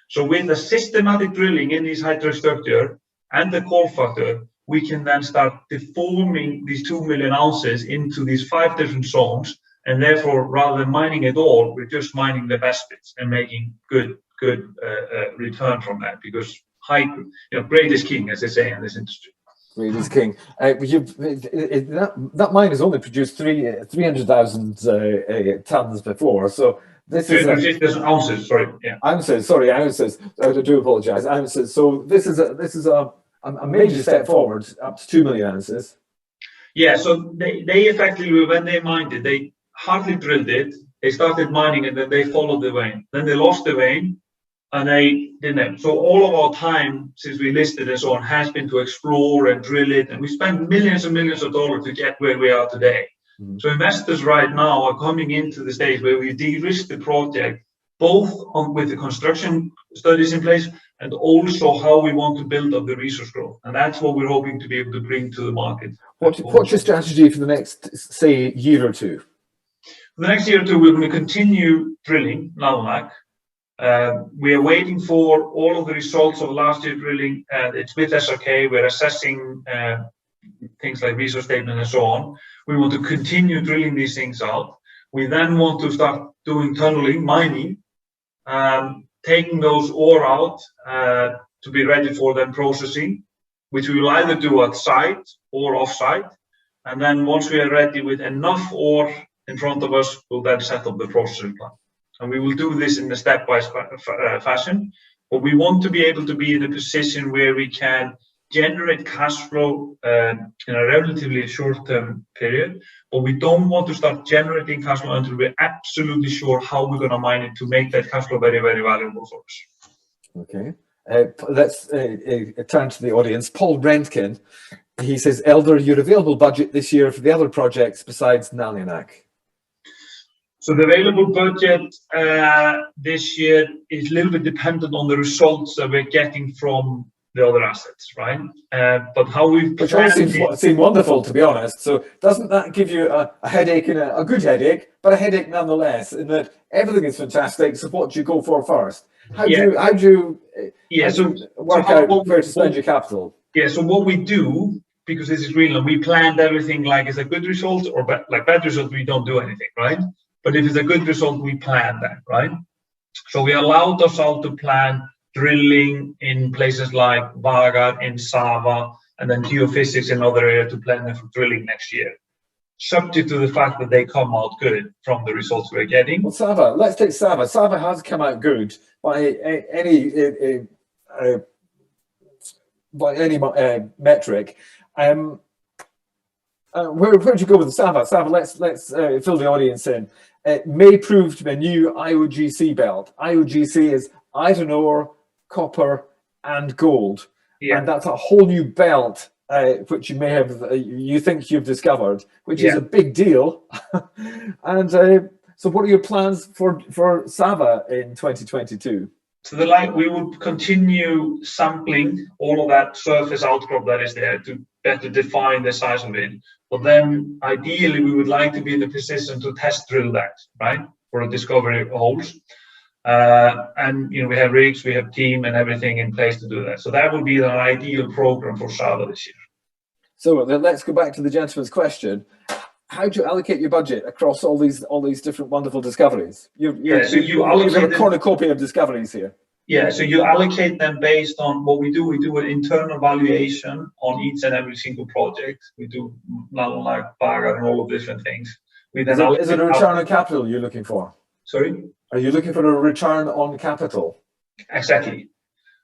So with the systematic drilling in these high-grade structure and the call factor, we can then start deforming these 2 million ounces into these 5 different zones. And therefore, rather than mining it all, we're just mining the best bits and making good return from that, because grade is king, as they say in this industry. Grade is king. That mine has only produced 300,000 tons before, so this is 350,000 ounces. Sorry, yeah. Ounces. I do apologise. Ounces. So this is a major step forward, up to 2 million ounces. Yeah. So they effectively, when they mined it, they hardly drilled it. They started mining it, and then they followed the vein. Then they lost the vein. And they didn't. So all of our time since we listed and so on has been to explore and drill it, and we spent millions and millions of dollars to get where we are today. Mm-hmm. So investors right now are coming into the stage where we de-risk the project, both with the construction studies in place and also how we want to build up the resource growth. And that's what we're hoping to be able to bring to the market. What's your strategy for the next, say, year or two? For the next year or two, we're going to continue drilling Nalunaq. We are waiting for all of the results of last year's drilling. It's with SRK. We're assessing things like resource statement and so on. We want to continue drilling these things out. We then want to start doing tunneling, mining, taking those ore out to be ready for then processing, which we will either do at site or off-site. And then once we are ready with enough ore in front of us, we'll then set up the processing plant. And we will do this in a stepwise fashion, but we want to be able to be in a position where we can generate cash flow in a relatively short-term period, but we don't want to start generating cash flow until we're absolutely sure how we're going to mine it to make that cash flow very, very valuable for us. Okay. Let's turn to the audience. Paul Rentgen, he says, Eldur, your available budget this year for the other projects besides Nalunaq? So the available budget this year is a little bit dependent on the results that we're getting from the other assets, right? But how we've which all seem wonderful, to be honest. So doesn't that give you a headache, and a good headache, but a headache nonetheless, in that everything is fantastic, so what do you go for first? How do you work out where to spend your capital? Yeah, so what we do, because this is Greenland, we planned everything like it's a good result or like bad result, we don't do anything, right? But if it's a good result, we plan that, right? So we allowed ourselves to plan drilling in places like Vagar, in Sava, and then geophysics in other areas to plan them for drilling next year, subject to the fact that they come out good from the results we're getting. Well, Sava, let's take Sava. Sava has come out good by any metric. Where do you go with Sava? Sava, let's fill the audience in. It may prove to be a new IOGC belt. IOGC is iron ore, copper, and gold, and that's a whole new belt which you may have, you think you've discovered, which is a big deal. And so, what are your plans for Sava in 2022? So we will continue sampling all of that surface outcrop that is there to better define the size of it. But then ideally we would like to be in the position to test drill that, right, for a discovery holes. And we have rigs, we have team and everything in place to do that. So that would be the ideal program for Sava this year. So then let's go back to the gentleman's question. How do you allocate your budget across all these different wonderful discoveries? You've got a cornucopia of discoveries here. Yeah, so you allocate them based on what we do. We do an internal valuation on each and every single project. We do like Bagar and all of different things. We then is it a return on capital you're looking for? Sorry? Are you looking for a return on capital? Exactly.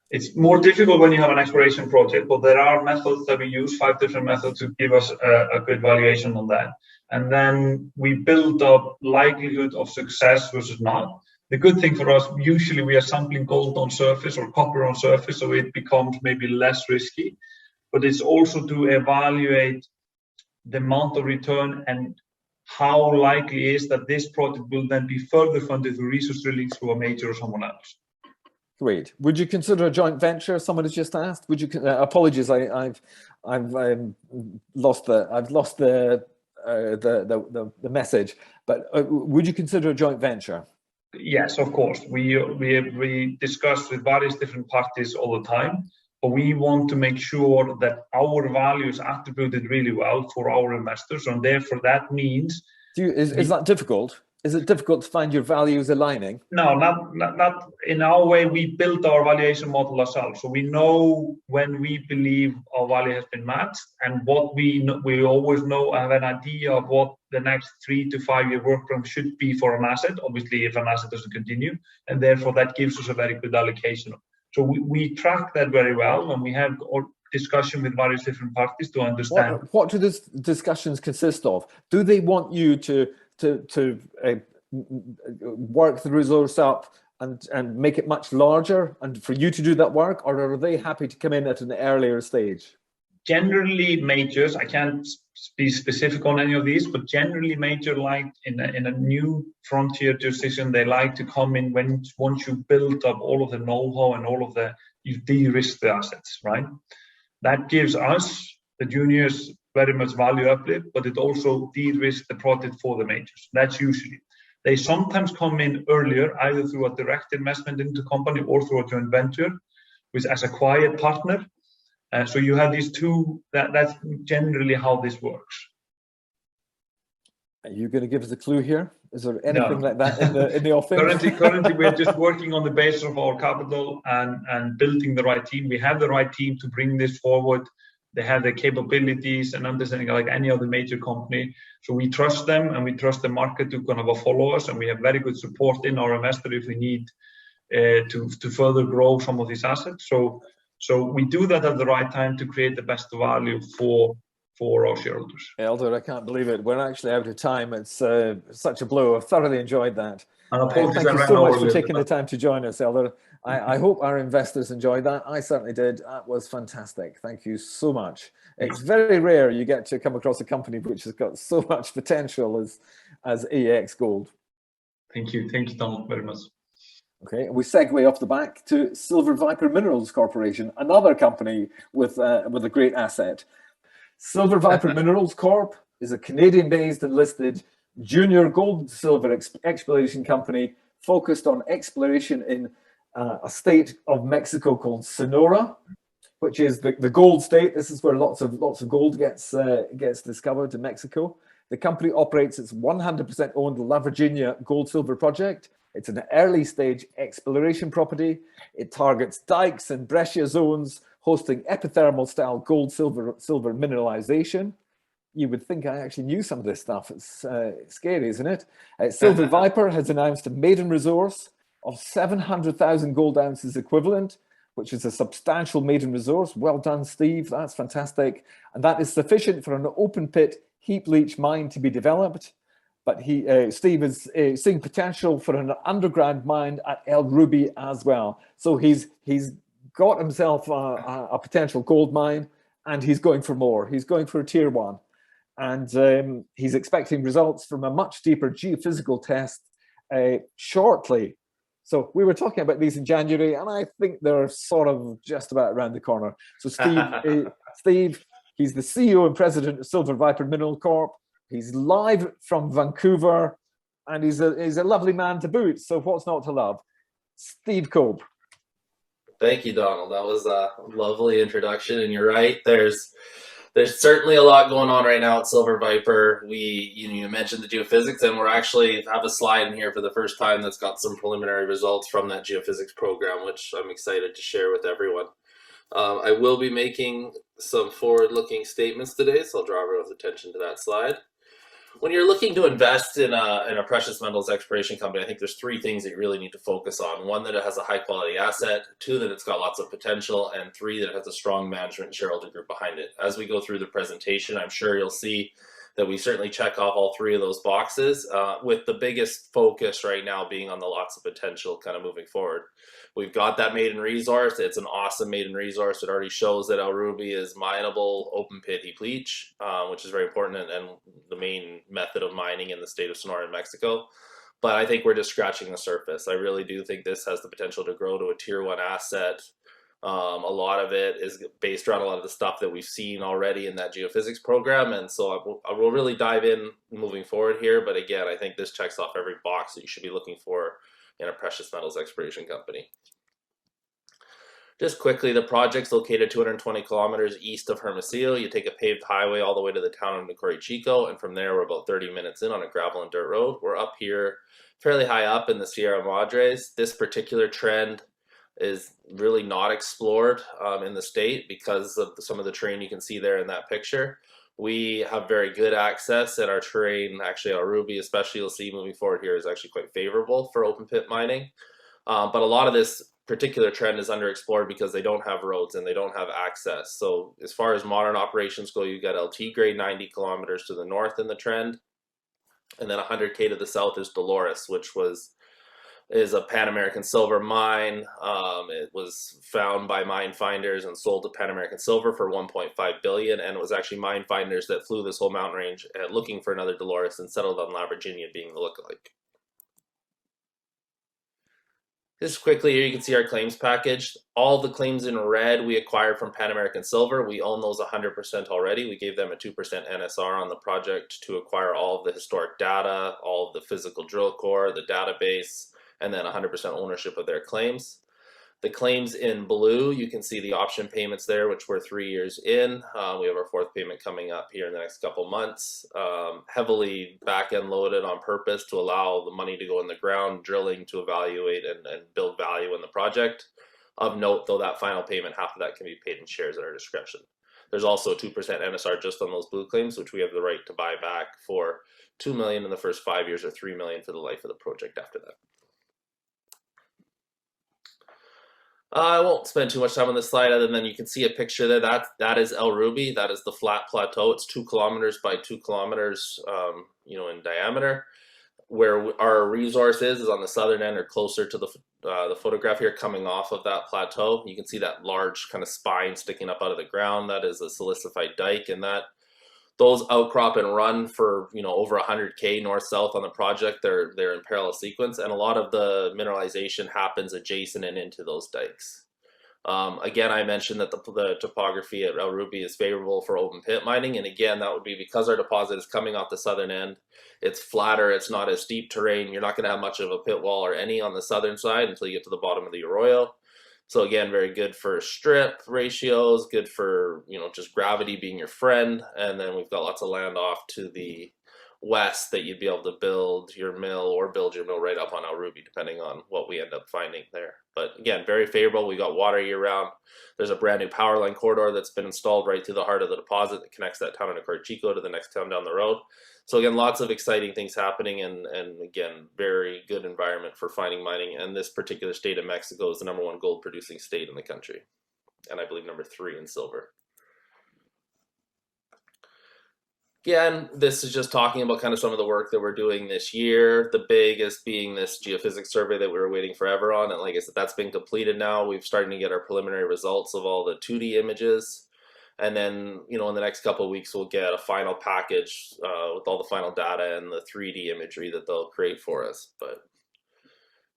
It's more difficult when you have an exploration project, but there are methods that we use, 5 different methods to give us a good valuation on that. And then we build up likelihood of success versus not. The good thing for us, usually we are sampling gold on surface or copper on surface, so it becomes maybe less risky. But it's also to evaluate the amount of return and how likely is that this project will then be further funded through resource drilling through a major or someone else. Great. Would you consider a joint venture? Someone has just asked. Would you? Apologies, I've lost the message. But would you consider a joint venture? Yes, of course. We discuss with various different parties all the time, but we want to make sure that our value is attributed really well for our investors, and therefore that means. Is that difficult? Is it difficult to find your values aligning? No, not in our way. We built our valuation model ourselves, so we know when we believe our value has been matched, and what we always have an idea of what the next 3 to 5 year work program should be for an asset. Obviously, if an asset doesn't continue, and therefore that gives us a very good allocation. So we track that very well, and we have discussion with various different parties to understand. What do these discussions consist of? Do they want you to work the resource up and make it much larger, and for you to do that work, or are they happy to come in at an earlier stage? Generally, majors, I can't be specific on any of these, but generally major, like in a new frontier jurisdiction, they like to come in once you build up all of the know-how and all of you de-risk the assets, right? That gives us, the juniors, very much value uplift, but it also de-risks the project for the majors. That's usually. They sometimes come in earlier, either through a direct investment into company or through a joint venture, which as a quiet partner. So you have these two, that's generally how this works. Are you going to give us a clue here? Is there anything like that in the offing? Currently, we're just working on the basis of our capital and building the right team. We have the right team to bring this forward. They have the capabilities and understanding like any other major company. So we trust them, and we trust the market to kind of follow us. And we have very good support in our investor if we need to further grow some of these assets. So we do that at the right time to create the best value for our shareholders. Eldur, I can't believe it. We're actually out of time. It's such a blow. I've thoroughly enjoyed that. Thank you so much for taking the time to join us, Eldur. I hope our investors enjoyed that. I certainly did. That was fantastic. Thank you so much. It's very rare you get to come across a company which has got so much potential as AEX Gold. Thank you. Thank you, Donald, very much. Okay, we segue off the back to Silver Viper Minerals Corporation, another company with a great asset. Silver Viper Minerals Corp is a Canadian-based and listed junior gold and silver exploration company focused on exploration in a state of Mexico called Sonora, which is the gold state. This is where lots of gold gets discovered in Mexico. The company operates its 100% owned La Virginia gold-silver project. It's an early-stage exploration property. It targets dikes and breccia zones, hosting epithermal-style gold-silver mineralization. You would think I actually knew some of this stuff. It's scary, isn't it? Silver Viper has announced a maiden resource of 700,000 gold ounces equivalent, which is a substantial maiden resource. Well done, Steve. That's fantastic. And that is sufficient for an open-pit heap leach mine to be developed. But Steve is seeing potential for an underground mine at El Ruby as well. So he's got himself a potential gold mine, and he's going for more. He's going for a tier 1. And he's expecting results from a much deeper geophysical test shortly. So we were talking about these in January, and I think they're sort of just about around the corner. So Steve, He's the CEO and president of Silver Viper Mineral Corp. He's live from Vancouver, and he's a lovely man to boot. So what's not to love? Steve Cope. Thank you, Donald. That was a lovely introduction, and you're right. There's certainly a lot going on right now at Silver Viper. You mentioned the geophysics, and we're actually have a slide in here for the first time that's got some preliminary results from that geophysics program, which I'm excited to share with everyone. I will be making some forward-looking statements today, so I'll draw everyone's attention to that slide. When you're looking to invest in a precious metals exploration company, I think there's three things that you really need to focus on. One, that it has a high-quality asset. Two, that it's got lots of potential. And three, that it has a strong management and shareholder group behind it. As we go through the presentation, I'm sure you'll see that we certainly check off all three of those boxes, with the biggest focus right now being on the lots of potential kind of moving forward. We've got that maiden resource. It's an awesome maiden resource. It already shows that El Ruby is mineable open pit heap leach, which is very important and the main method of mining in the state of Sonora in Mexico. But I think we're just scratching the surface. I really do think this has the potential to grow to a tier 1 asset. A lot of it is based around a lot of the stuff that we've seen already in that geophysics program. And so I will really dive in moving forward here. But again, I think this checks off every box that you should be looking for in a precious metals exploration company. Just quickly, the project's located 220 kilometers east of Hermosillo. You take a paved highway all the way to the town of Nicori Chico, and from there we're about 30 minutes in on a gravel and dirt road. We're up here fairly high up in the Sierra Madres. This particular trend is really not explored in the state because of some of the terrain you can see there in that picture. We have very good access, and our terrain, actually our Ruby especially, you'll see moving forward here, is actually quite favorable for open pit mining. But a lot of this particular trend is underexplored because they don't have roads and they don't have access. So as far as modern operations go, you got LT grade 90 kilometers to the north in the trend, and then 100K to the south is Dolores, which is a Pan American Silver mine. It was found by mine finders and sold to Pan American Silver for 1.5 billion, and it was actually mine finders that flew this whole mountain range looking for another Dolores and settled on La Virginia being the lookalike. Just quickly here, you can see our claims package. All the claims in red we acquired from Pan American Silver. We own those 100% already. We gave them a 2% NSR on the project to acquire all of the historic data, all of the physical drill core, the database, and then 100% ownership of their claims. The claims in blue, you can see the option payments there, which we're 3 years in. We have our 4th payment coming up here in the next couple months. Heavily back-end loaded on purpose to allow the money to go in the ground, drilling to evaluate and build value in the project. Of note, though, that final payment, half of that can be paid in shares at our discretion. There's also a 2% NSR just on those blue claims, which we have the right to buy back for $2 million in the first 5 years or $3 million for the life of the project after that. I won't spend too much time on this slide other than you can see a picture there. That is El Ruby. That is the flat plateau. It's 2 kilometers by 2 kilometers, in diameter. Where our resource is on the southern end or closer to the photograph here coming off of that plateau. You can see that large kind of spine sticking up out of the ground. That is a silicified dike, and those outcrop and run for over 100K north-south on the project. They're in parallel sequence, and a lot of the mineralization happens adjacent and into those dikes. Again, I mentioned that the topography at El Ruby is favorable for open pit mining, and again, that would be because our deposit is coming off the southern end. It's flatter, it's not as steep terrain. You're not going to have much of a pit wall or any on the southern side until you get to the bottom of the arroyo. So again, very good for strip ratios, good for, just gravity being your friend. And then we've got lots of land off to the west that you'd be able to build your mill right up on El Ruby, depending on what we end up finding there. But again, very favorable. We got water year round. There's a brand new power line corridor that's been installed right through the heart of the deposit that connects that town of Nicori Chico to the next town down the road. So again, lots of exciting things happening, and again, very good environment for finding mining. And this particular state of Mexico is the #1 gold producing state in the country, and I believe #3 in silver. Again, this is just talking about kind of some of the work that we're doing this year. The biggest being this geophysics survey that we were waiting forever on. And like I said, that's been completed now. We've started to get our preliminary results of all the 2D images. And then, in the next couple of weeks, we'll get a final package with all the final data and the 3D imagery that they'll create for us. But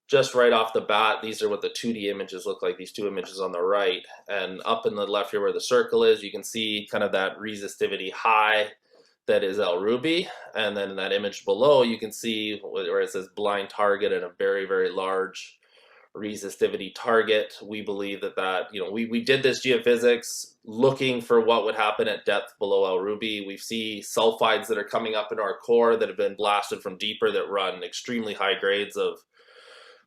just right off the bat, these are what the 2D images look like, these two images on the right. And up in the left here where the circle is, you can see kind of that resistivity high that is El Ruby. And then in that image below, you can see where it says blind target and a very, very large resistivity target. We believe that, you know, we did this geophysics looking for what would happen at depth below El Ruby. We see sulfides that are coming up in our core that have been blasted from deeper that run extremely high grades of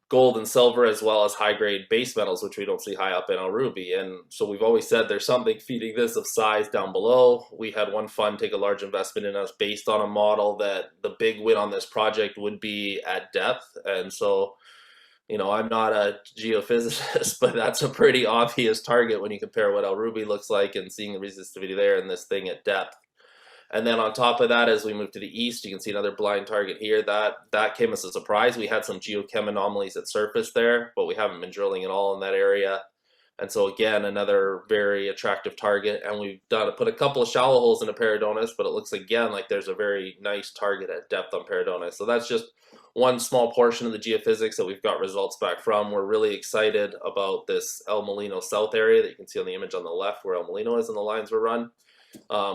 gold and silver, as well as high grade base metals, which we don't see high up in El Ruby. And so we've always said there's something feeding this of size down below. We had one fund take a large investment in us based on a model that the big win on this project would be at depth. And so, you know, I'm not a geophysicist, but that's a pretty obvious target when you compare what El Ruby looks like and seeing the resistivity there and this thing at depth. And then on top of that, as we move to the east, you can see another blind target here. That came as a surprise. We had some geochem anomalies at surface there, but we haven't been drilling at all in that area. And so again, another very attractive target. And we've put a couple of shallow holes into Peridonis, but it looks again like there's a very nice target at depth on Peridonis. So that's just one small portion of the geophysics that we've got results back from. We're really excited about this El Molino South area that you can see on the image on the left where El Molino is and the lines were run.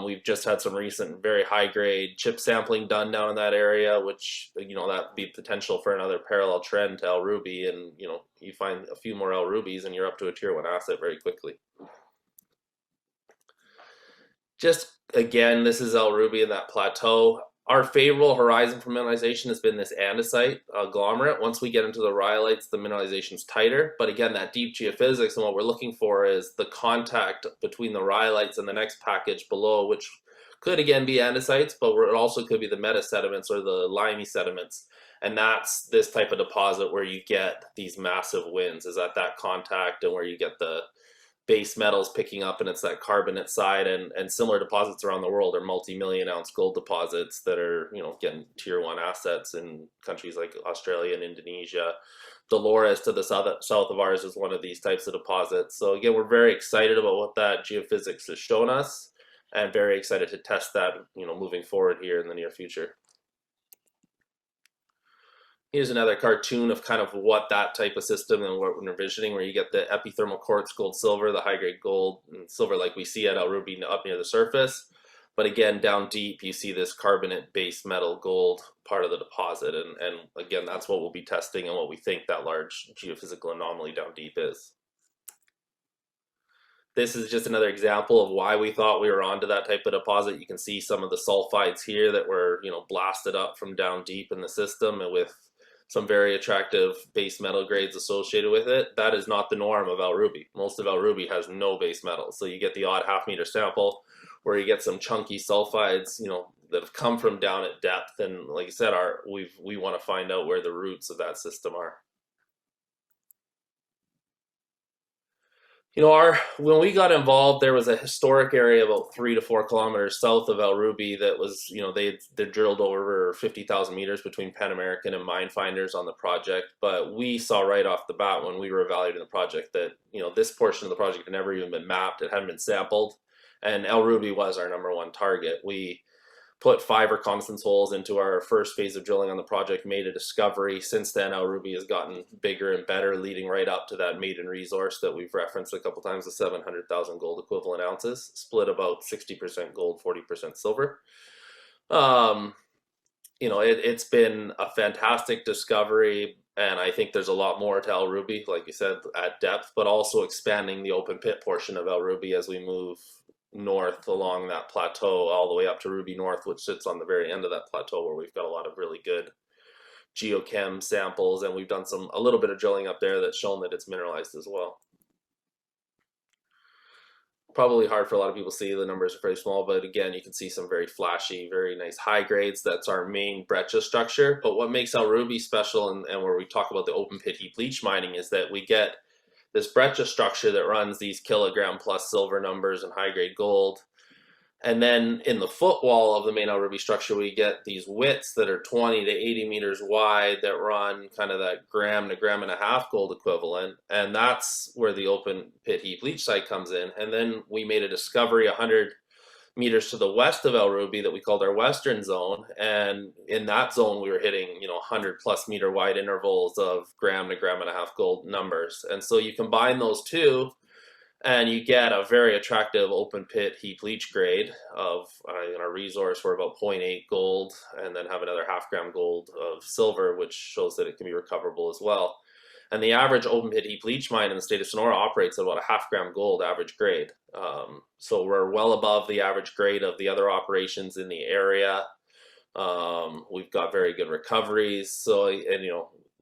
We've just had some recent very high grade chip sampling done down in that area, which, you know, that would be potential for another parallel trend to El Ruby. And, you know, you find a few more El Rubies and you're up to a tier 1 asset very quickly. Just again, this is El Ruby in that plateau. Our favorable horizon for mineralization has been this andesite agglomerate. Once we get into the rhyolites, the mineralization's tighter. But again, that deep geophysics and what we're looking for is the contact between the rhyolites and the next package below, which could again be andesites, but it also could be the meta sediments or the limey sediments. And that's this type of deposit where you get these massive winds, is at that contact and where you get the base metals picking up, and it's that carbonate side. And similar deposits around the world are multi-million ounce gold deposits that are, you know, getting tier 1 assets in countries like Australia and Indonesia. Dolores to the south of ours is one of these types of deposits. So again, we're very excited about what that geophysics has shown us and very excited to test that, you know, moving forward here in the near future. Here's another cartoon of kind of what that type of system and what we're envisioning, where you get the epithermal quartz gold silver, the high grade gold and silver like we see at El Ruby up near the surface. But again, down deep, you see this carbonate base metal gold part of the deposit. And again, that's what we'll be testing and what we think that large geophysical anomaly down deep is. This is just another example of why we thought we were onto that type of deposit. You can see some of the sulfides here that were, you know, blasted up from down deep in the system, and with some very attractive base metal grades associated with it. That is not the norm of El Ruby. Most of El Ruby has no base metals. So you get the odd half-meter sample where you get some chunky sulfides, you know, that have come from down at depth. And like I said, we want to find out where the roots of that system are. You know, when we got involved, there was a historic area about 3 to 4 kilometers south of El Ruby that was, you know, they drilled over 50,000 meters between Pan American and mine finders on the project. But we saw right off the bat when we were evaluating the project that, you know, this portion of the project had never even been mapped. It hadn't been sampled. And El Ruby was our #1 target. We put 5 reconnaissance holes into our first phase of drilling on the project, made a discovery. Since then, El Ruby has gotten bigger and better, leading right up to that maiden resource that we've referenced a couple times, the 700,000 gold equivalent ounces, split about 60% gold, 40% silver. You know, it's been a fantastic discovery, and I think there's a lot more to El Ruby, like you said, at depth, but also expanding the open pit portion of El Ruby as we move north along that plateau all the way up to Ruby North, which sits on the very end of that plateau, where we've got a lot of really good geochem samples, and we've done a little bit of drilling up there that's shown that it's mineralized as well. Probably hard for a lot of people to see, the numbers are very small, but again, you can see some very flashy, very nice high grades. That's our main breccia structure. But what makes El Ruby special, and where we talk about the open pit heap leach mining, is that we get this breccia structure that runs these kilogram plus silver numbers and high grade gold. And then in the footwall of the main El Ruby structure, we get these widths that are 20 to 80 meters wide that run kind of that gram to gram and a half gold equivalent. And that's where the open pit heap leach site comes in. And then we made a discovery 100 meters to the west of El Ruby that we called our western zone, and in that zone we were hitting 100+ meter wide intervals of gram to gram and a half gold numbers. And so you combine those two and you get a very attractive open pit heap leach grade of in our resource we're about 0.8 gold, and then have another half gram gold of silver, which shows that it can be recoverable as well. And the average open pit heap leach mine in the state of Sonora operates at about a half gram gold average grade. So we're well above the average grade of the other operations in the area. We've got very good recoveries. So, and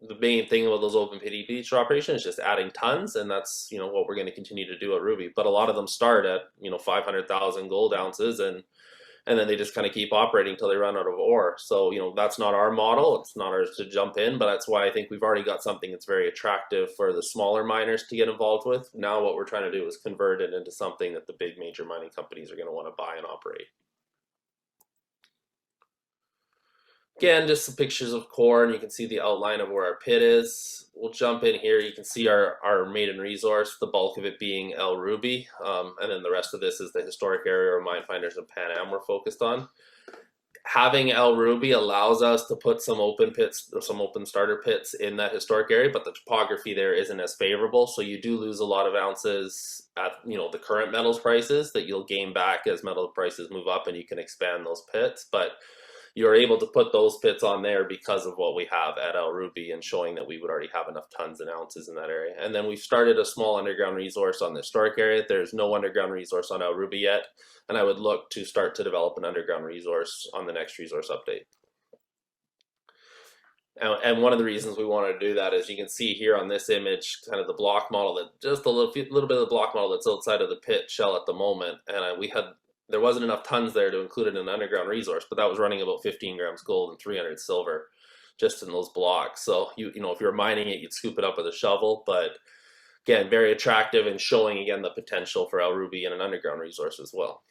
the main thing about those open pit heap leach operations is just adding tons, and that's what we're going to continue to do at Ruby. But a lot of them start at 500,000 gold ounces, and then they just kind of keep operating until they run out of ore. So, that's not our model. It's not ours to jump in, but that's why I think we've already got something that's very attractive for the smaller miners to get involved with. Now what we're trying to do is convert it into something that the big major mining companies are going to want to buy and operate. Again, just some pictures of core, and you can see the outline of where our pit is. We'll jump in here. You can see our maiden resource, the bulk of it being El Ruby, and then the rest of this is the historic area where Mine Finders and Pan Am were focused on. Having El Ruby allows us to put some open pits, or some open starter pits in that historic area, but the topography there isn't as favorable, so you do lose a lot of ounces at the current metals prices that you'll gain back as metal prices move up and you can expand those pits. But you're able to put those pits on there because of what we have at El Ruby, and showing that we would already have enough tons and ounces in that area. And then we've started a small underground resource on the historic area. There's no underground resource on El Ruby yet, and I would look to start to develop an underground resource on the next resource update. And one of the reasons we want to do that is you can see here on this image kind of the block model, that just a little bit of the block model that's outside of the pit shell at the moment. And there wasn't enough tons there to include it in an underground resource, but that was running about 15 grams gold and 300 silver just in those blocks. So if you were mining it, you'd scoop it up with a shovel. But again, very attractive, and showing again the potential for El Ruby in an underground resource as well.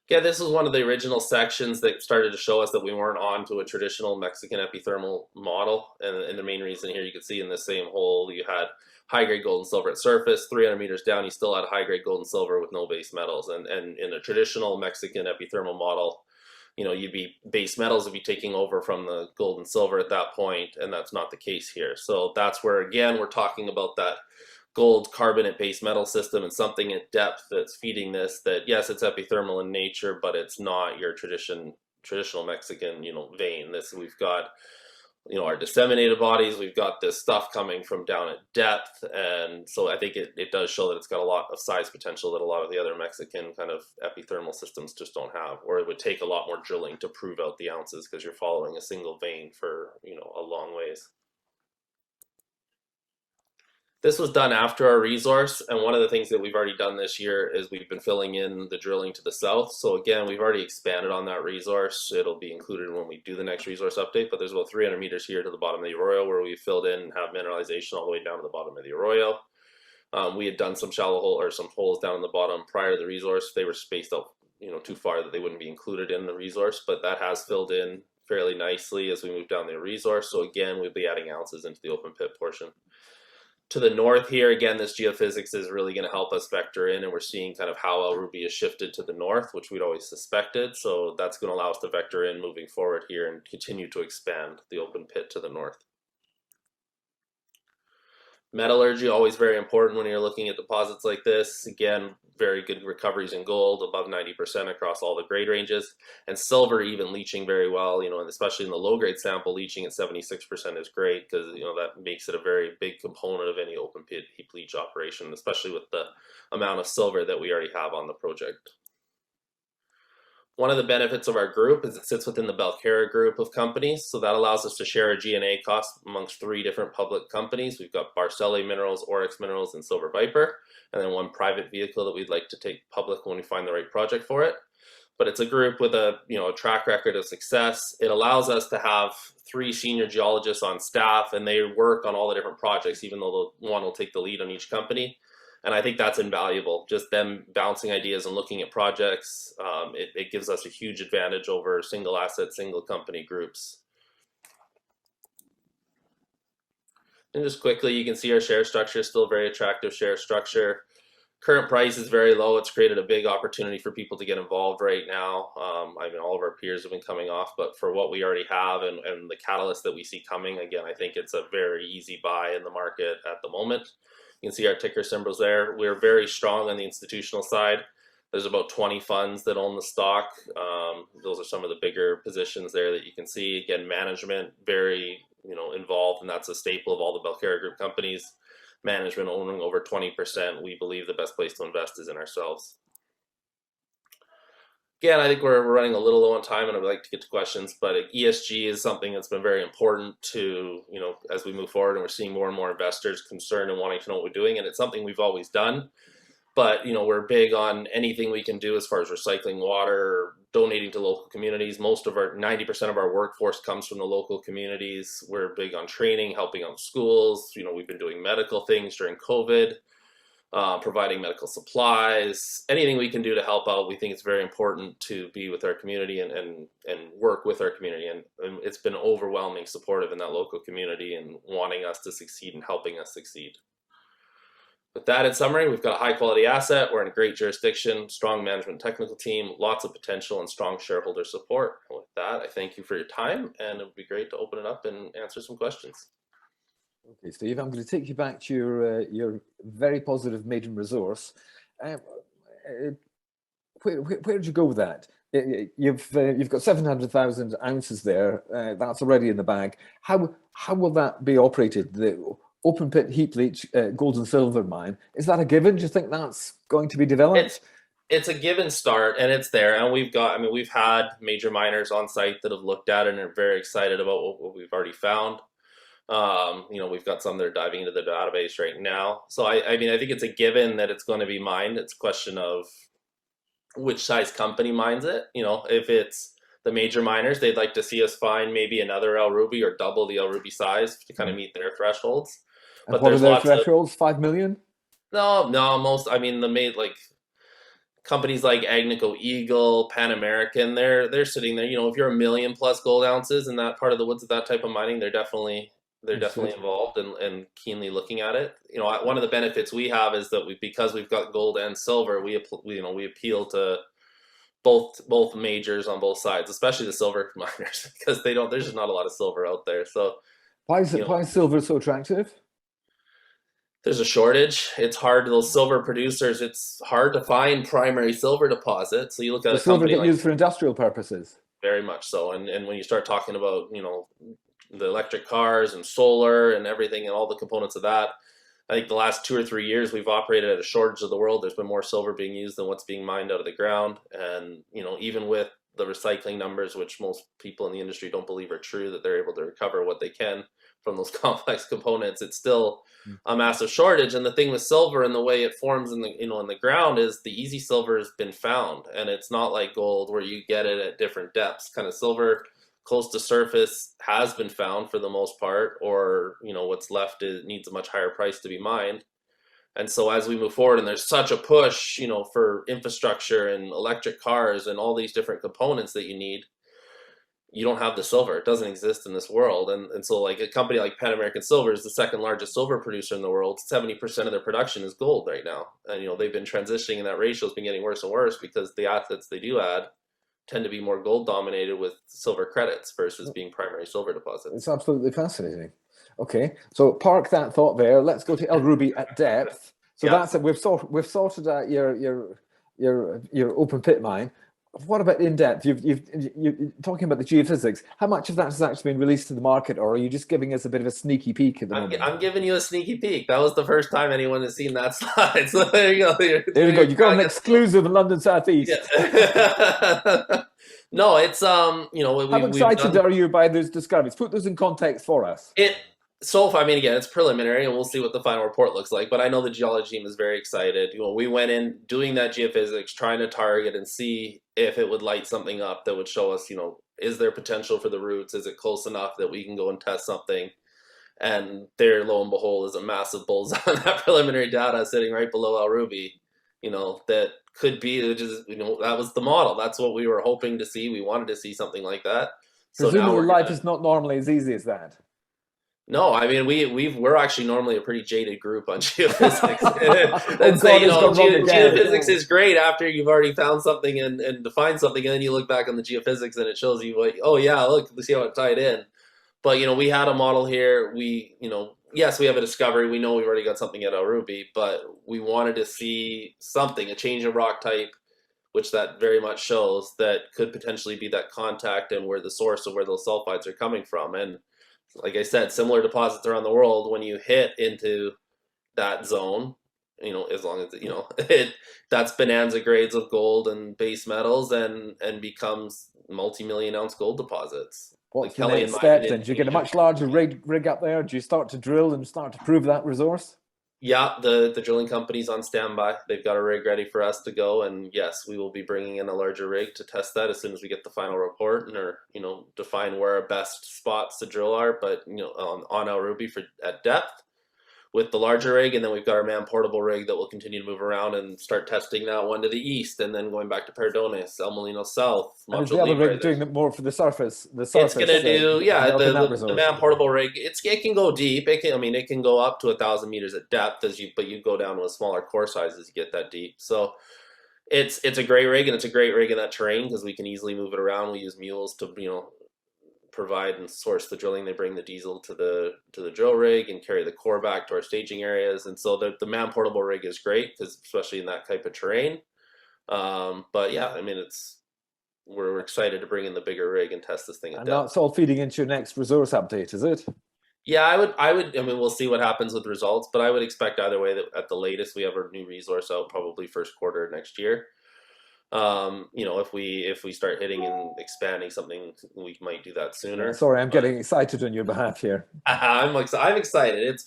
Yeah, this was one of the original sections that started to show us that we weren't on to a traditional Mexican epithermal model. And the main reason here, you can see in this same hole, you had high-grade gold and silver at surface. 300 meters down, you still had high-grade gold and silver with no base metals. And in a traditional Mexican epithermal model, base metals would be taking over from the gold and silver at that point, and that's not the case here. So that's where, again, we're talking about that gold carbonate base metal system, and something at depth that's feeding this, that yes, it's epithermal in nature, but it's not your traditional Mexican vein. We've got our disseminated bodies, we've got this stuff coming from down at depth, and so I think it does show that it's got a lot of size potential that a lot of the other Mexican kind of epithermal systems just don't have, or it would take a lot more drilling to prove out the ounces, because you're following a single vein for a long ways. This was done after our resource, and one of the things that we've already done this year is we've been filling in the drilling to the south. So again, we've already expanded on that resource. It'll be included when we do the next resource update, but there's about 300 meters here to the bottom of the arroyo where we filled in and have mineralization all the way down to the bottom of the arroyo. We had done some shallow hole, or some holes down in the bottom prior to the resource. They were spaced out too far that they wouldn't be included in the resource, but that has filled in fairly nicely as we move down the resource. So again, we'll be adding ounces into the open pit portion. To the north here, again, this geophysics is really going to help us vector in, and we're seeing kind of how El Ruby is shifted to the north, which we'd always suspected. So that's going to allow us to vector in moving forward here and continue to expand the open pit to the north. Metallurgy, always very important when you're looking at deposits like this. Again, very good recoveries in gold, above 90% across all the grade ranges. And silver even leaching very well, and especially in the low-grade sample, leaching at 76% is great, because that makes it a very big component of any open pit heap leach operation, especially with the amount of silver that we already have on the project. One of the benefits of our group is it sits within the Belcara group of companies, so that allows us to share a G&A cost amongst 3 different public companies. We've got Barcelli Minerals, Oryx Minerals, and Silver Viper, and then 1 private vehicle that we'd like to take public when we find the right project for it. But it's a group with a track record of success. It allows us to have 3 senior geologists on staff, and they work on all the different projects, even though one will take the lead on each company. And I think that's invaluable, just them bouncing ideas and looking at projects. It gives us a huge advantage over single asset, single company groups. And just quickly, you can see our share structure is still very attractive share structure. Current price is very low. It's created a big opportunity for people to get involved right now. I mean, all of our peers have been coming off, but for what we already have and the catalyst that we see coming, again, I think it's a very easy buy in the market at the moment. You can see our ticker symbols there. We're very strong on the institutional side. There's about 20 funds that own the stock. Those are some of the bigger positions there that you can see. Again, management very involved, and that's a staple of all the Belcara Group companies. Management owning over 20%. We believe the best place to invest is in ourselves. Again, I think we're running a little low on time, and I'd like to get to questions, but ESG is something that's been very important to, as we move forward, and we're seeing more and more investors concerned and wanting to know what we're doing, and it's something we've always done. But, we're big on anything we can do as far as recycling water, donating to local communities. 90% of our workforce comes from the local communities. We're big on training, helping out schools. We've been doing medical things during COVID, providing medical supplies. Anything we can do to help out, we think it's very important to be with our community and work with our community. And it's been overwhelming supportive in that local community and wanting us to succeed and helping us succeed. With that, in summary, we've got a high-quality asset. We're in a great jurisdiction, strong management technical team, lots of potential, and strong shareholder support. And with that, I thank you for your time, and it would be great to open it up and answer some questions. Okay, Steve, I'm going to take you back to your very positive maiden resource. Where did you go with that? You've got 700,000 ounces there. That's already in the bag. How will that be operated? The open pit heap leach gold and silver mine, is that a given? Do you think that's going to be developed? It's a given start, and it's there. And we've had major miners on site that have looked at it and are very excited about what we've already found. We've got some that are diving into the database right now. So I think it's a given that it's going to be mined. It's a question of which size company mines it. If it's the major miners, they'd like to see us find maybe another El Ruby or double the El Ruby size to kind of meet their thresholds. And what are their thresholds? 5 million? No. Companies like Agnico Eagle, Pan American, they're sitting there. If you're 1 million plus gold ounces in that part of the woods of that type of mining, they're definitely involved and keenly looking at it. One of the benefits we have is that because we've got gold and silver, we appeal to both majors on both sides, especially the silver miners, because there's just not a lot of silver out there. So why is silver so attractive? There's a shortage. It's hard. Those silver producers, it's hard to find primary silver deposits. So you look at silver get used for industrial purposes. Very much so. And when you start talking about, the electric cars and solar and everything and all the components of that, I think the last 2 or 3 years we've operated at a shortage of the world. There's been more silver being used than what's being mined out of the ground. And, even with the recycling numbers, which most people in the industry don't believe are true, that they're able to recover what they can from those complex components, it's still a massive shortage. And the thing with silver and the way it forms in the ground is the easy silver has been found, and it's not like gold where you get it at different depths. Kind of silver close to surface has been found for the most part, or what's left needs a much higher price to be mined. And so as we move forward, and there's such a push for infrastructure and electric cars and all these different components that you need, you don't have the silver. It doesn't exist in this world. And so like a company like Pan American Silver is the second largest silver producer in the world. 70% of their production is gold right now. And they've been transitioning, and that ratio has been getting worse and worse because the assets they do add tend to be more gold dominated with silver credits versus being primary silver deposits. It's absolutely fascinating. Okay, so park that thought there. Let's go to El Ruby at depth. So that's it. We've sorted out your open pit mine. What about in depth? You're talking about the geophysics. How much of that has actually been released to the market, or are you just giving us a bit of a sneaky peek at the moment? I'm giving you a sneaky peek. That was the first time anyone has seen that slide. So there you go. There you go. You got an exclusive in London Southeast. Yeah. No, it's how excited are you by those discoveries? Put those in context for us. Again, it's preliminary, and we'll see what the final report looks like. But I know the geology team is very excited. We went in doing that geophysics, trying to target and see if it would light something up that would show us, is there potential for the roots? Is it close enough that we can go and test something? And there, lo and behold, is a massive bullseye on that preliminary data sitting right below El Ruby. That could be, that was the model. That's what we were hoping to see. We wanted to see something like that. Presumably life is not normally as easy as that. No, I mean we're actually normally a pretty jaded group on geophysics, Oh and God, say it's gone wrong again. geophysics is great after you've already found something and defined something, and then you look back on the geophysics and it shows you like, oh yeah, look, see how it tied in. But we had a model here. Yes, we have a discovery. We know we've already got something at El Ruby, but we wanted to see something, a change in rock type, which that very much shows that could potentially be that contact and where the source of where those sulfides are coming from. And like I said, similar deposits around the world, when you hit into that zone, as long as that's bonanza grades of gold and base metals and becomes multi-million ounce gold deposits. What's Like the Healy, next in my step opinion, then? Do you get a much larger rig up there? Do you start to drill and start to prove that resource? Yeah, the drilling company's on standby. They've got a rig ready for us to go, and yes, we will be bringing in a larger rig to test that as soon as we get the final report or define where our best spots to drill are. But on El Ruby at depth with the larger rig, and then we've got our man portable rig that will continue to move around and start testing that one to the east, and then going back to Perdones, El Molino South. And is the other rig doing more for the surface? It's gonna do the man portable rig. It can go deep. It can go up to 1,000 meters at depth but you go down to a smaller core size as you get that deep. So it's a great rig, and it's a great rig in that terrain because we can easily move it around. We use mules to provide and source the drilling. They bring the diesel to the drill rig and carry the core back to our staging areas. And so the man portable rig is great because especially in that type of terrain. But yeah, we're excited to bring in the bigger rig and test this thing at depth. And that's all feeding into your next resource update, is it? Yeah, I would. We'll see what happens with results, but I would expect either way that at the latest we have our new resource out probably first quarter next year. If we start hitting and expanding something, we might do that sooner. Sorry, I'm getting excited on your behalf here. I'm excited.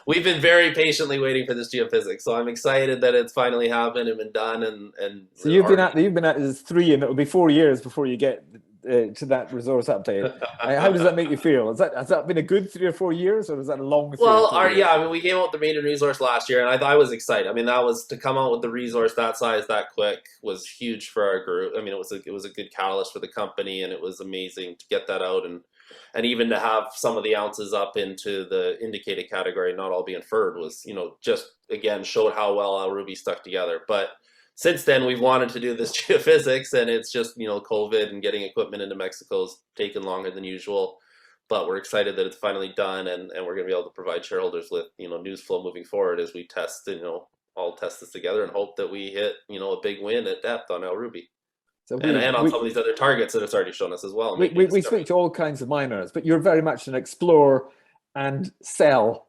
We've been very patiently waiting for this geophysics, so I'm excited that it's finally happened and been done. And so you've been at this 3, and it'll be 4 years before you get to that resource update. How does that make you feel? Has that been a good 3 or 4 years, or is that a long? We came out with the maiden resource last year, and I was excited. That was to come out with the resource that size that quick was huge for our group. It was a good catalyst for the company, and it was amazing to get that out and even to have some of the ounces up into the indicated category, not all be inferred, was just again showed how well El Ruby stuck together. But since then, we've wanted to do this geophysics, and it's just, COVID and getting equipment into Mexico has taken longer than usual. But we're excited that it's finally done, and we're going to be able to provide shareholders with, news flow moving forward as we test, all test this together and hope that we hit, a big win at depth on El Ruby. So and on some of these other targets that it's already shown us as well. We speak to all kinds of miners, but you're very much an explore and sell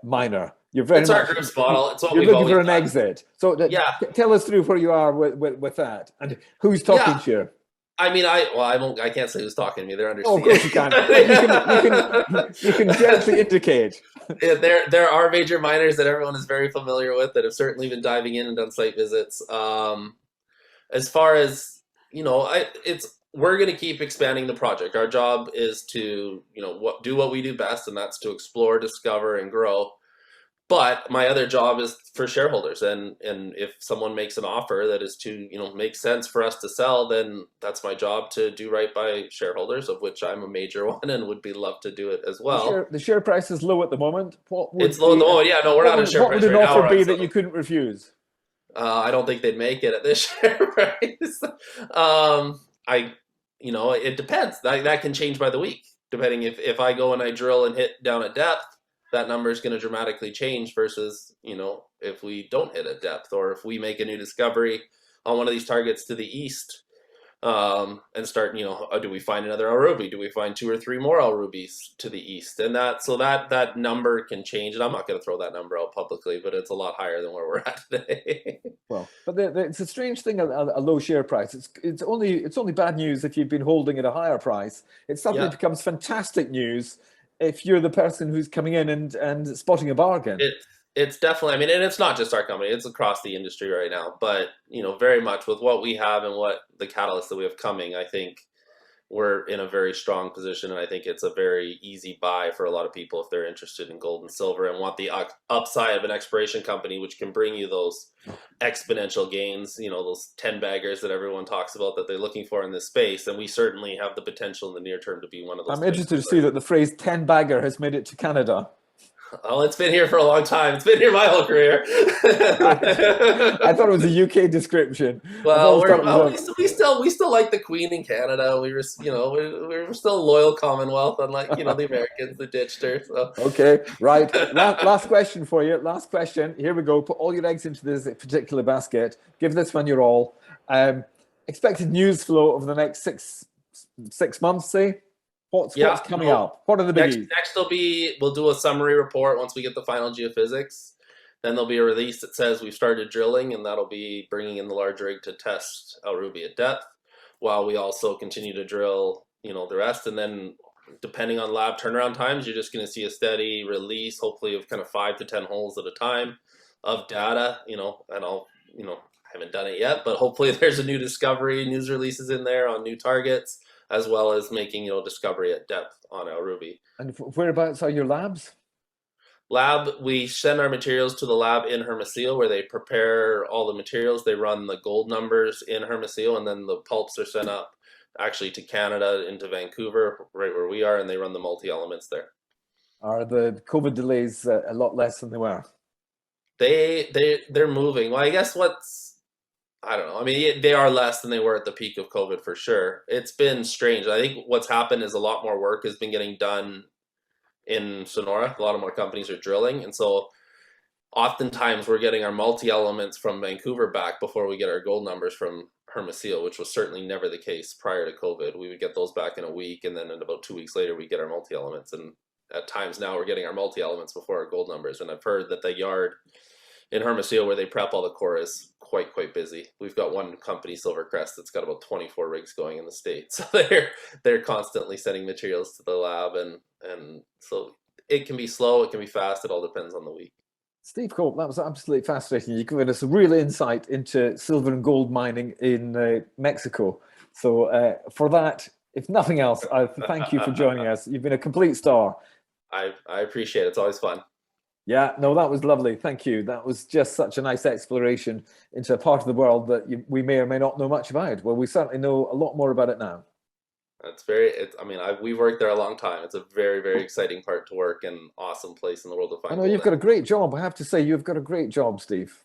miner. It's our group's model. It's what you're we've looking for an done. exit. So tell us through where you are with that, and who's talking to you. I can't say who's talking to me. They're understanding. Oh, of course you can. You can gently indicate. Yeah, there are major miners that everyone is very familiar with that have certainly been diving in and done site visits. As far as we're going to keep expanding the project. Our job is to do what we do best, and that's to explore, discover, and grow. But my other job is for shareholders, and if someone makes an offer that is to make sense for us to sell, then that's my job to do right by shareholders, of which I'm a major one, and would be love to do it as well. The share price is low at the moment. It's low at the moment. Yeah, no, we're not in share price right now. What would an offer be that you couldn't refuse? I don't think they'd make it at this share price. It depends. That can change by the week, depending if I go and I drill and hit down at depth. That number is going to dramatically change versus, if we don't hit at depth, or if we make a new discovery on one of these targets to the east, and start, do we find another El Ruby? Do we find 2 or 3 more El Rubies to the east? And that number can change. And I'm not going to throw that number out publicly, but it's a lot higher than where we're at today. Well, but it's a strange thing, a low share price. It's only bad news if you've been holding at a higher price. It suddenly becomes fantastic news if you're the person who's coming in and spotting a bargain. It's definitely, and it's not just our company, it's across the industry right now, but very much with what we have and what the catalyst that we have coming, I think we're in a very strong position, and I think it's a very easy buy for a lot of people if they're interested in gold and silver and want the upside of an exploration company, which can bring you those exponential gains, you know, those 10 baggers that everyone talks about that they're looking for in this space. And we certainly have the potential in the near term to be one of those. I'm interested to see that the phrase 10 bagger has made it to Canada. Oh, it's been here for a long time. It's been here my whole career. I thought it was a UK description. Well, we still like the Queen in Canada. We were, you know, we're still a loyal Commonwealth, unlike, you know, the Americans that ditched her. So. Okay, right. Last question for you. Last question. Here we go. Put all your eggs into this particular basket. Give this one your all. Expected news flow over the next six months, say. What's coming up? What are the biggies? Next will be, we'll do a summary report once we get the final geophysics. Then there'll be a release that says we've started drilling, and that'll be bringing in the large rig to test El Ruby at depth, while we also continue to drill, you know, the rest. And then depending on lab turnaround times, you're just going to see a steady release, hopefully of kind of 5 to 10 holes at a time of data, you know, and I haven't done it yet, but hopefully there's a new discovery, news releases in there on new targets, as well as making, you know, discovery at depth on El Ruby. And whereabouts are your labs? We send our materials to the lab in Hermosillo, where they prepare all the materials. They run the gold numbers in Hermosillo, and then the pulps are sent up actually to Canada, into Vancouver, right where we are, and they run the multi-elements there. Are the COVID delays a lot less than they were? They're moving. Well, I guess I don't know. I mean, they are less than they were at the peak of COVID for sure. It's been strange. I think what's happened is a lot more work has been getting done in Sonora. A lot of more companies are drilling. And so oftentimes we're getting our multi-elements from Vancouver back before we get our gold numbers from Hermosillo, which was certainly never the case prior to COVID. We would get those back in a week, and then in about 2 weeks later, we get our multi-elements. And at times now we're getting our multi-elements before our gold numbers. And I've heard that the yard in Hermosillo, where they prep all the core, is quite busy. We've got one company, Silvercrest, that's got about 24 rigs going in the States. So they're constantly sending materials to the lab, and so it can be slow, it can be fast, it all depends on the week. Steve Cope, that was absolutely fascinating. You've given us a real insight into silver and gold mining in Mexico. So for that, if nothing else, I thank you for joining us. You've been a complete star. I appreciate it. It's always fun. Yeah, no, that was lovely. Thank you. That was just such a nice exploration into a part of the world that we may or may not know much about. Well, we certainly know a lot more about it now. That's we've worked there a long time. It's a very, very exciting part to work, and awesome place in the world to find. I know you've got a great job. I have to say, you've got a great job, Steve.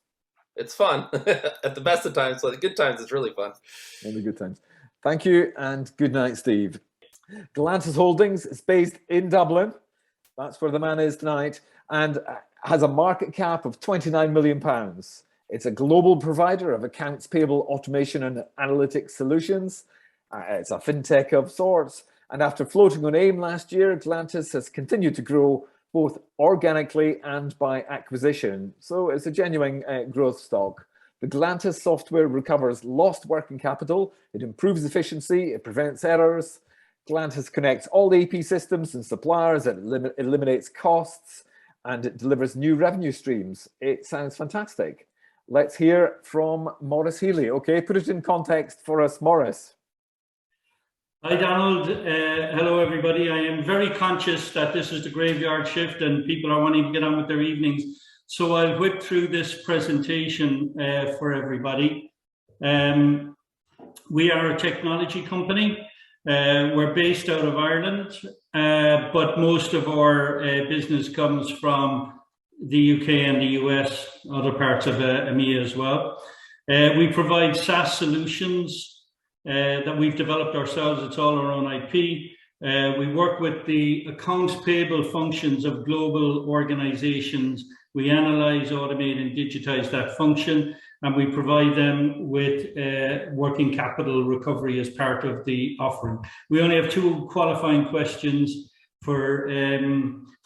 It's fun. At the best of times, so the good times, it's really fun. In the good times. Thank you, and good night, Steve. Glantus Holdings is based in Dublin. That's where the man is tonight, and has a market cap of £29 million. It's a global provider of accounts payable automation and analytics solutions. It's a fintech of sorts. And after floating on AIM last year, Glantus has continued to grow both organically and by acquisition. So it's a genuine growth stock. The Glantus software recovers lost working capital. It improves efficiency. It prevents errors. Glantus connects all the AP systems and suppliers. It eliminates costs, and it delivers new revenue streams. It sounds fantastic. Let's hear from Maurice Healy. Okay, put it in context for us, Maurice. Hi, Donald. Hello, everybody. I am very conscious that this is the graveyard shift and people are wanting to get on with their evenings. So I'll whip through this presentation for everybody. We are a technology company. We're based out of Ireland, but most of our business comes from the UK and the US, other parts of EMEA as well. We provide SaaS solutions that we've developed ourselves. It's all our own IP. We work with the accounts payable functions of global organizations. We analyze, automate, and digitize that function, and we provide them with working capital recovery as part of the offering. We only have 2 qualifying questions for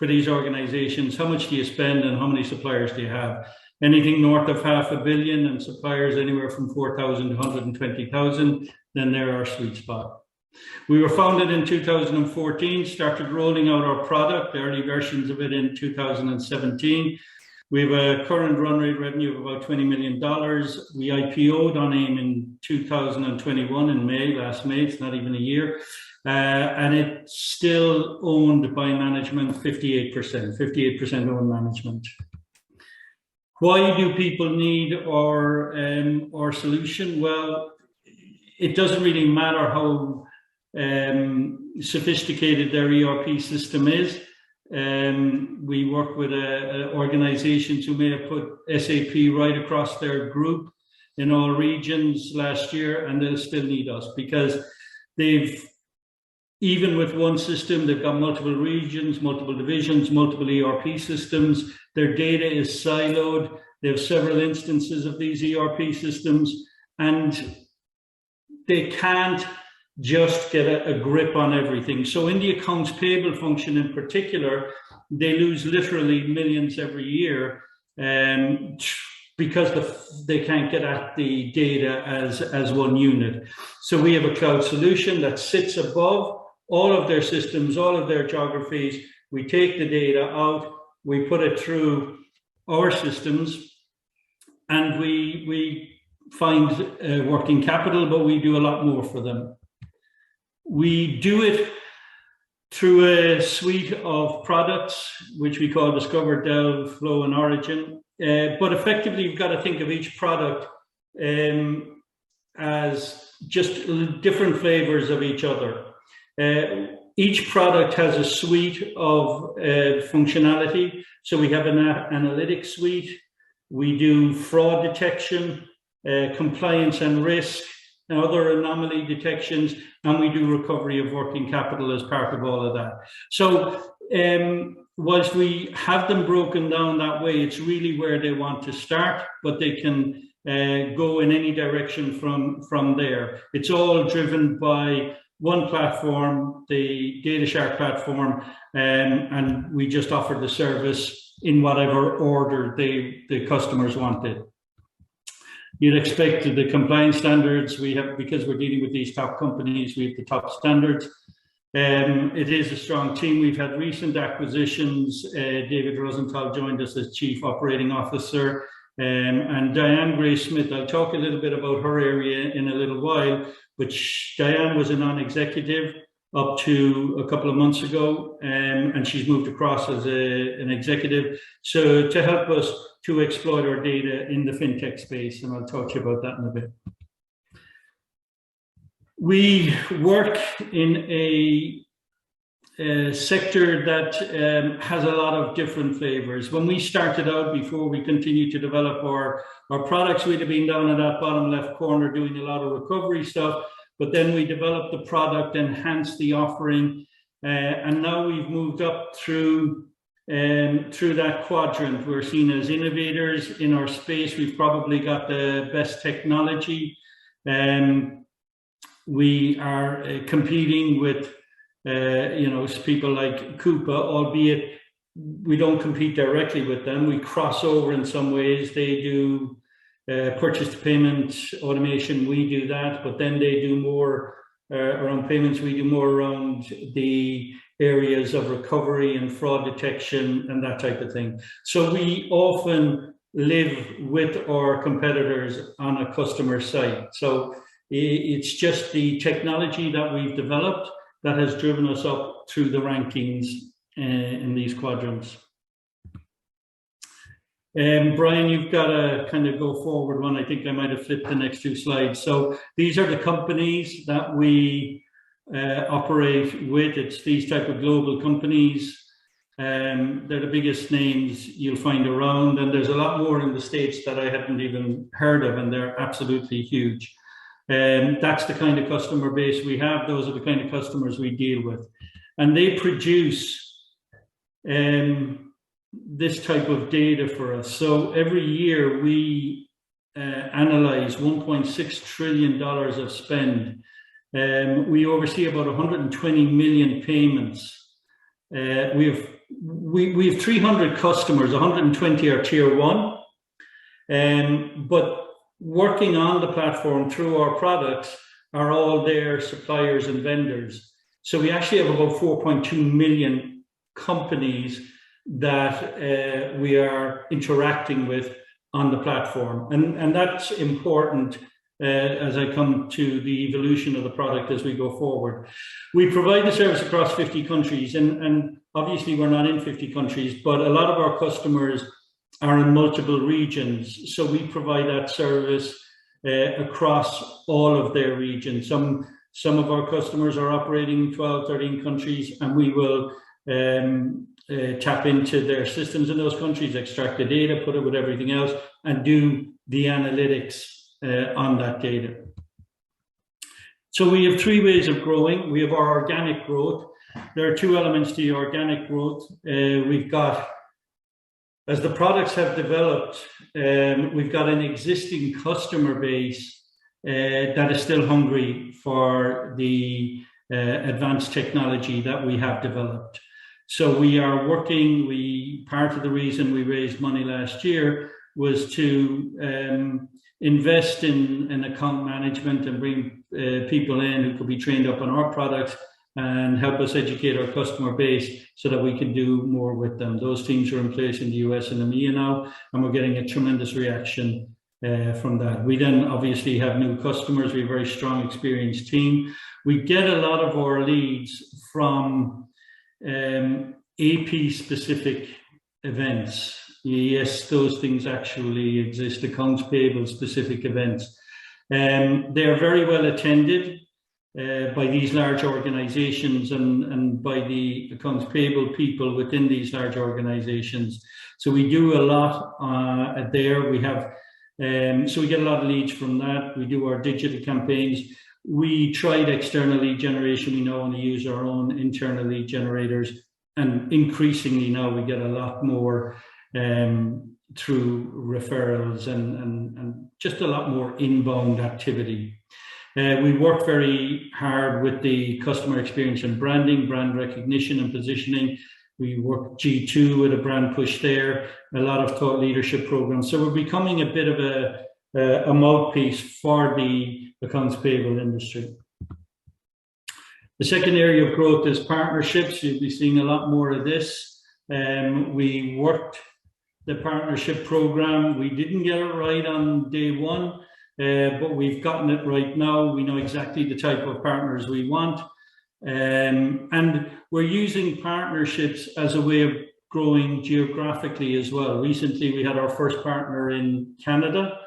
these organizations. How much do you spend, and how many suppliers do you have? Anything north of $500 million and suppliers anywhere from 4,000 to 120,000, then they're our sweet spot. We were founded in 2014, started rolling out our product, the early versions of it in 2017. We have a current run rate revenue of about $20 million. We IPO'd on AIM in 2021 in May, last May, it's not even a year. And it's still owned by management 58% owned management. Why do people need our solution? Well, it doesn't really matter how sophisticated their ERP system is. We work with organizations who may have put SAP right across their group in all regions last year, and they'll still need us because even with one system, they've got multiple regions, multiple divisions, multiple ERP systems. Their data is siloed. They have several instances of these ERP systems, and they can't just get a grip on everything. So in the accounts payable function in particular, they lose literally millions every year because they can't get at the data as one unit. So we have a cloud solution that sits above all of their systems, all of their geographies. We take the data out, we put it through our systems, and we find working capital, but we do a lot more for them. We do it through a suite of products, which we call Discover, Delve, Flow, and Origin. But effectively, you've got to think of each product as just different flavors of each other. Each product has a suite of functionality. So we have an analytics suite. We do fraud detection, compliance and risk, and other anomaly detections, and we do recovery of working capital as part of all of that. So whilst we have them broken down that way, it's really where they want to start, but they can go in any direction from there. It's all driven by one platform, the DataShark platform, and we just offer the service in whatever order the customers want it. You'd expect the compliance standards we have, because we're dealing with these top companies, we have the top standards. It is a strong team. We've had recent acquisitions. David Rosenthal joined us as Chief Operating Officer, and Diane Gray-Smith. I'll talk a little bit about her area in a little while, but Diane was a non-executive up to a couple of months ago, and she's moved across as an executive. So to help us to exploit our data in the fintech space, and I'll talk to you about that in a bit. We work in a sector that has a lot of different flavors. When we started out, before we continued to develop our products, we'd have been down in that bottom left corner doing a lot of recovery stuff, but then we developed the product, enhanced the offering, and now we've moved up through that quadrant. We're seen as innovators in our space. We've probably got the best technology. We are competing with people like Coupa, albeit we don't compete directly with them. We cross over in some ways. They do purchase to payment automation, we do that, but then they do more around payments, we do more around the areas of recovery and fraud detection and that type of thing. So we often live with our competitors on a customer site. So it's just the technology that we've developed that has driven us up through the rankings in these quadrants. Brian, you've got to kind of go forward one. I think I might have flipped the next two slides. So these are the companies that we operate with. It's these type of global companies. They're the biggest names you'll find around, and there's a lot more in the States that I hadn't even heard of, and they're absolutely huge. That's the kind of customer base we have. Those are the kind of customers we deal with, and they produce this type of data for us. So every year we analyze $1.6 trillion of spend. We oversee about 120 million payments. We have 300 customers, 120 are tier one, but working on the platform through our products are all their suppliers and vendors. So we actually have about 4.2 million companies that we are interacting with on the platform. And that's important as I come to the evolution of the product as we go forward. We provide the service across 50 countries, and obviously we're not in 50 countries, but a lot of our customers are in multiple regions. So we provide that service across all of their regions. Some of our customers are operating in 12, 13 countries, and we will tap into their systems in those countries, extract the data, put it with everything else, and do the analytics on that data. So we have three ways of growing. We have our organic growth. There are two elements to the organic growth. We've got, as the products have developed, we've got an existing customer base that is still hungry for the advanced technology that we have developed. So we are working, part of the reason we raised money last year was to invest in account management and bring people in who could be trained up on our products and help us educate our customer base so that we can do more with them. Those teams are in place in the US and EMEA now, and we're getting a tremendous reaction from that. We then obviously have new customers. We have a very strong, experienced team. We get a lot of our leads from AP-specific events. Yes, those things actually exist, accounts payable-specific events. They are very well attended by these large organizations and by the accounts payable people within these large organizations. So we do a lot there. We have so we get a lot of leads from that. We do our digital campaigns. We tried external lead generation. We now only use our own internal lead generators, and increasingly now we get a lot more through referrals and just a lot more inbound activity. We work very hard with the customer experience and branding, brand recognition and positioning. We work G2 with a brand push there, a lot of thought leadership programs. So we're becoming a bit of a mouthpiece for the accounts payable industry. The second area of growth is partnerships. You'll be seeing a lot more of this. We worked the partnership program. We didn't get it right on day one, but we've gotten it right now. We know exactly the type of partners we want. And we're using partnerships as a way of growing geographically as well. Recently, we had our first partner in Canada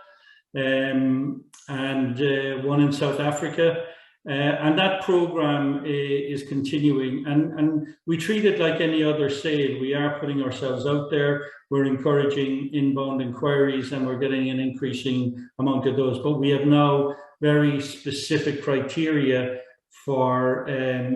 and one in South Africa. And that program is continuing, and we treat it like any other sale. We are putting ourselves out there. We're encouraging inbound inquiries, and we're getting an increasing amount of those. But we have now very specific criteria for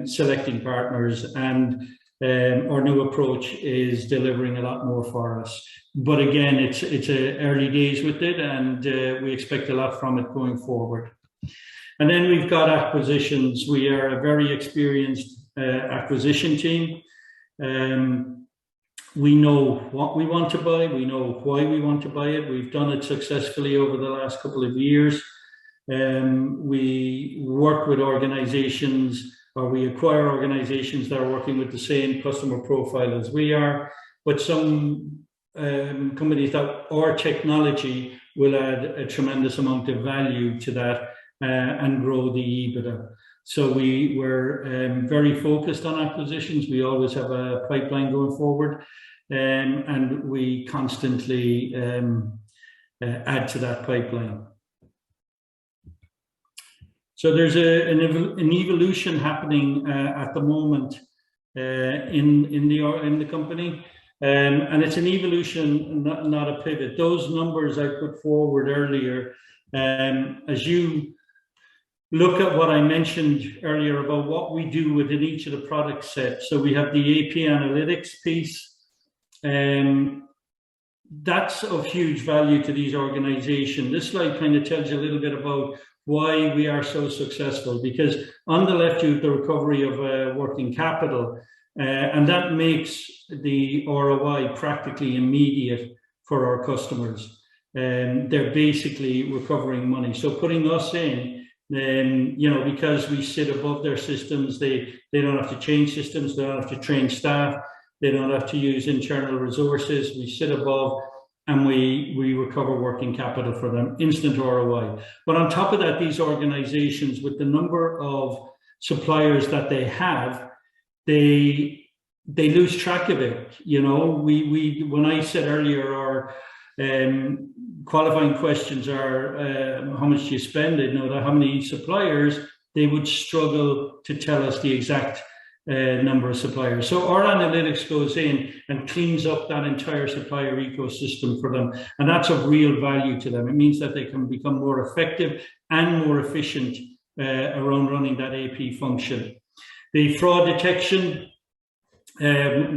selecting partners, and our new approach is delivering a lot more for us. But again, it's early days with it, and we expect a lot from it going forward. And then we've got acquisitions. We are a very experienced acquisition team. We know what we want to buy. We know why we want to buy it. We've done it successfully over the last couple of years. We work with organizations, or we acquire organizations that are working with the same customer profile as we are. But some companies that our technology will add a tremendous amount of value to that and grow the EBITDA. So we're very focused on acquisitions. We always have a pipeline going forward, and we constantly add to that pipeline. So there's an evolution happening at the moment in the company, and it's an evolution, not a pivot. Those numbers I put forward earlier, as you look at what I mentioned earlier about what we do within each of the product sets. So we have the AP analytics piece, that's of huge value to these organizations. This slide kind of tells you a little bit about why we are so successful, because on the left you have the recovery of working capital, and that makes the ROI practically immediate for our customers. They're basically recovering money. So putting us in, you know, because we sit above their systems, they don't have to change systems, they don't have to train staff. They don't have to use internal resources. We sit above and we recover working capital for them, instant ROI. But on top of that, these organizations, with the number of suppliers that they have, they lose track of it. You know, when I said earlier, our qualifying questions are how much do you spend? They know that how many suppliers, they would struggle to tell us the exact number of suppliers. So our analytics goes in and cleans up that entire supplier ecosystem for them. And that's of real value to them. It means that they can become more effective and more efficient around running that AP function. The fraud detection, when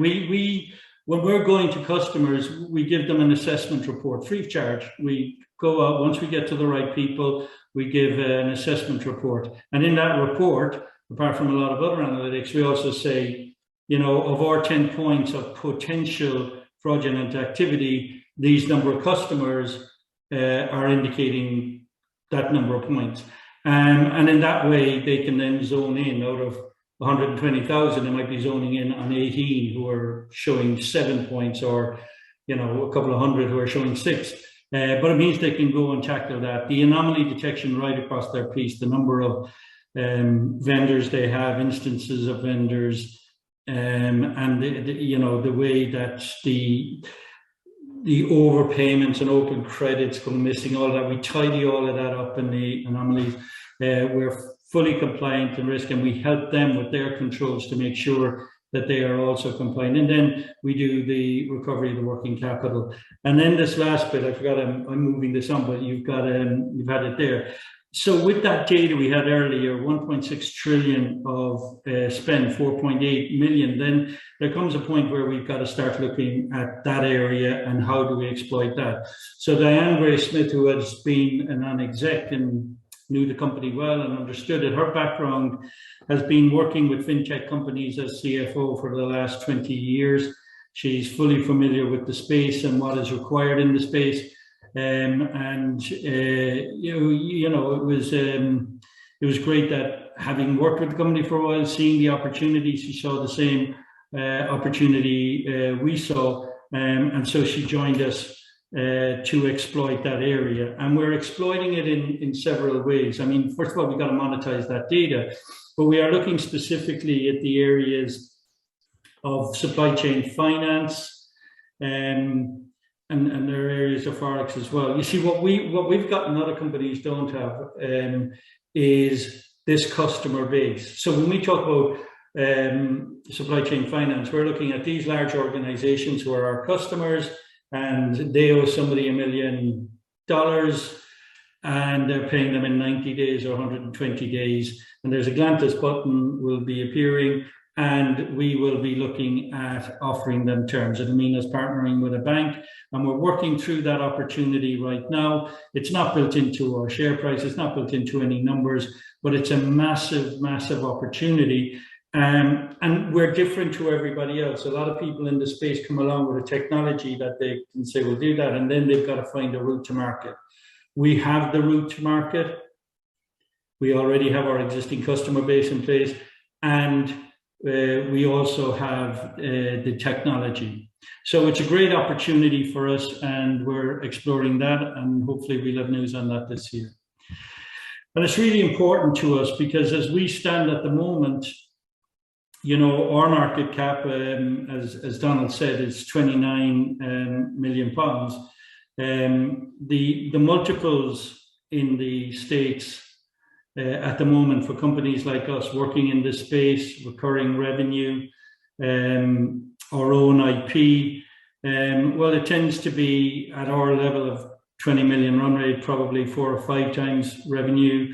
we're going to customers, we give them an assessment report free of charge. We go out, once we get to the right people, we give an assessment report. And in that report, apart from a lot of other analytics, we also say, you know, of our 10 points of potential fraudulent activity, these number of customers are indicating that number of points. And in that way, they can then zone in. Out of 120,000, they might be zoning in on 18 who are showing 7 points, or, you know, a couple of hundred who are showing 6. But it means they can go and tackle that. The anomaly detection right across their piece, the number of vendors they have, instances of vendors, and you know, the way that the overpayments and open credits go missing, all that, we tidy all of that up in the anomalies. We're fully compliant in risk, and we help them with their controls to make sure that they are also compliant. And then we do the recovery of the working capital. And then this last bit, I forgot, I'm moving this on, but you've got you've had it there. So with that data we had earlier, 1.6 trillion of spend, 4.8 million, then there comes a point where we've got to start looking at that area and how do we exploit that. So Diane Gray-Smith, who has been a non-exec and knew the company well and understood it, her background has been working with fintech companies as CFO for the last 20 years. She's fully familiar with the space and what is required in the space. You know, it was great that, having worked with the company for a while, seeing the opportunities, she saw the same opportunity we saw, and so she joined us to exploit that area. And we're exploiting it in several ways. I mean, first of all, we've got to monetize that data, but we are looking specifically at the areas of supply chain finance, and there are areas of Forex as well. You see, what we've got and other companies don't have is this customer base. So when we talk about supply chain finance, we're looking at these large organizations who are our customers, and they owe somebody $1 million, and they're paying them in 90 days or 120 days. And there's a Glantus button will be appearing, and we will be looking at offering them terms. It'll mean us partnering with a bank, and we're working through that opportunity right now. It's not built into our share price, it's not built into any numbers, but it's a massive, massive opportunity. And we're different to everybody else. A lot of people in the space come along with a technology that they can say, we'll do that, and then they've got to find a route to market. We have the route to market. We already have our existing customer base in place, and we also have the technology. So it's a great opportunity for us, and we're exploring that, and hopefully we'll have news on that this year. And it's really important to us because as we stand at the moment, you know, our market cap, as Donald said, is 29 million pounds. The multiples in the States at the moment for companies like us working in this space, recurring revenue, our own IP, well, it tends to be at our level of 20 million run rate, probably 4 or 5 times revenue.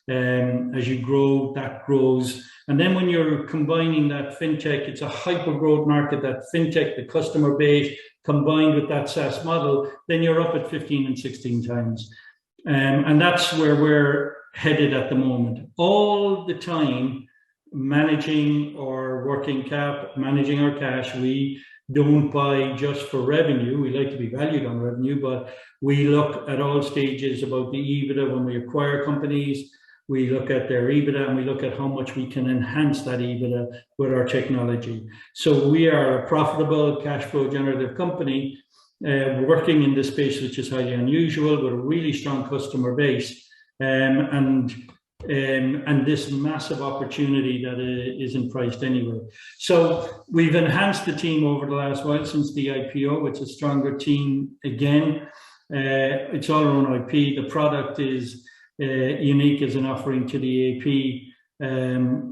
As you grow, that grows. And then when you're combining that fintech, it's a hyper growth market, that fintech, the customer base, combined with that SaaS model, then you're up at 15 and 16 times. And that's where we're headed at the moment. All the time, managing our working cap, managing our cash. We don't buy just for revenue. We like to be valued on revenue, but we look at all stages about the EBITDA when we acquire companies. we look at their EBITDA, and we look at how much we can enhance that EBITDA with our technology. So we are a profitable cash flow generative company working in this space, which is highly unusual, with a really strong customer base, and this massive opportunity that isn't priced anywhere. So we've enhanced the team over the last while since the IPO. It's a stronger team again. It's all our own IP. The product is unique as an offering to the AP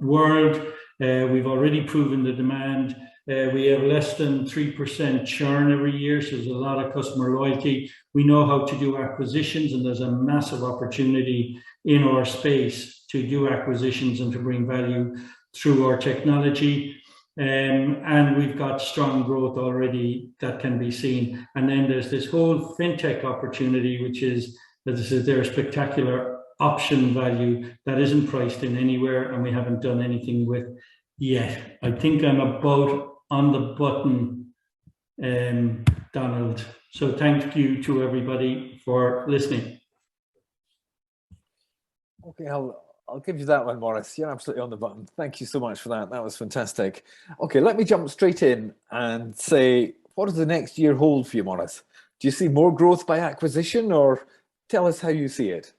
world. We've already proven the demand. We have less than 3% churn every year, so there's a lot of customer loyalty. We know how to do acquisitions, and there's a massive opportunity in our space to do acquisitions and to bring value through our technology. And we've got strong growth already that can be seen. And then there's this whole fintech opportunity, which is, as I said, there's spectacular option value that isn't priced in anywhere, and we haven't done anything with yet. I think I'm about on the button, Donald. So thank you to everybody for listening. Okay, I'll give you that one, Maurice. You're absolutely on the button. Thank you so much for that. That was fantastic. Okay, let me jump straight in and say, what does the next year hold for you, Maurice? Do you see more growth by acquisition, or tell us how you see it?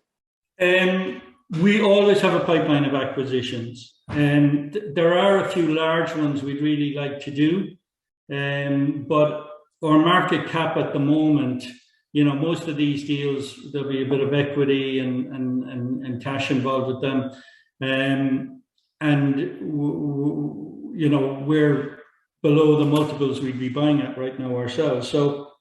We always have a pipeline of acquisitions. There are a few large ones we'd really like to do, but our market cap at the moment, you know, most of these deals, there'll be a bit of equity and cash involved with them. You know, we're below the multiples we'd be buying at right now ourselves. So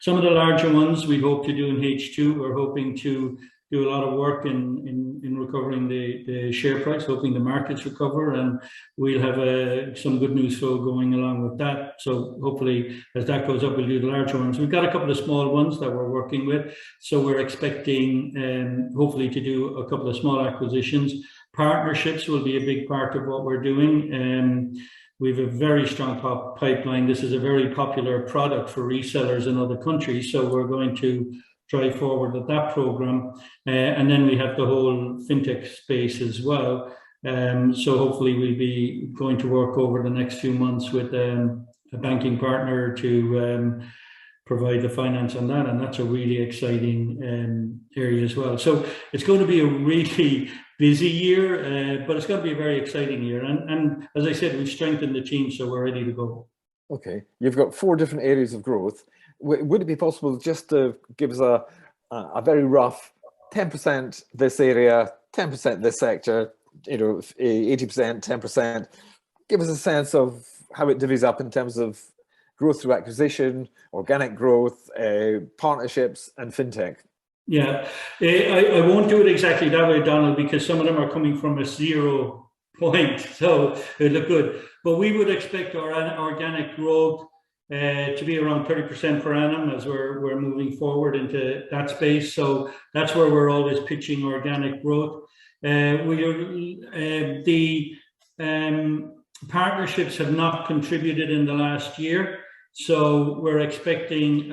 some of the larger ones we hope to do in H2. We're hoping to do a lot of work in recovering the share price, hoping the markets recover, and we'll have some good news flow going along with that. So hopefully, as that goes up, we'll do the larger ones. We've got a couple of small ones that we're working with, so we're expecting hopefully to do a couple of small acquisitions. Partnerships will be a big part of what we're doing. We have a very strong pipeline. This is a very popular product for resellers in other countries, so we're going to drive forward with that program. And then we have the whole fintech space as well. So hopefully we'll be going to work over the next few months with a banking partner to provide the finance on that. And that's a really exciting area as well. So it's going to be a really busy year, but it's going to be a very exciting year. And as I said, we've strengthened the team, so we're ready to go. Okay, you've got 4 different areas of growth. Would it be possible just to give us a very rough 10% this area, 10% this sector, you know, 80%, 10%? Give us a sense of how it divvies up in terms of growth through acquisition, organic growth, partnerships, and fintech. Yeah, I won't do it exactly that way, Donald, because some of them are coming from a 0 point, so it look good. But we would expect our organic growth to be around 30% per annum as we're moving forward into that space. So that's where we're always pitching organic growth. The partnerships have not contributed in the last year, so we're expecting,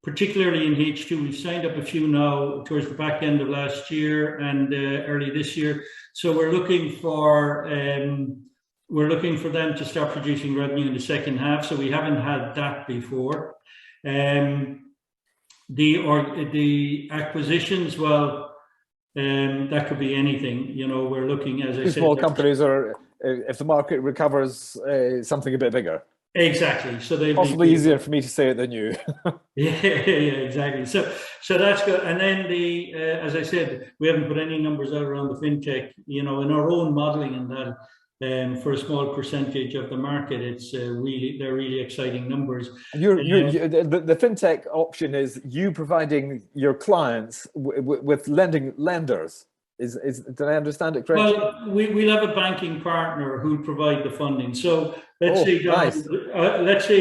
particularly in H2, we've signed up a few now towards the back end of last year and early this year. So we're looking for them to start producing revenue in the second half. So we haven't had that before. The acquisitions, well, that could be anything. You know, we're looking, as I said, small companies, or if the market recovers, something a bit bigger. Exactly. So they possibly easier for me to say it than you. yeah, exactly. So that's good. And then as I said, we haven't put any numbers out around the fintech. You know, in our own modelling and that. For a small percentage of the market, it's they're really exciting numbers. The fintech option is you providing your clients with lenders. Did I understand it correctly? Well, we'll have a banking partner who'll provide the funding. So let's say,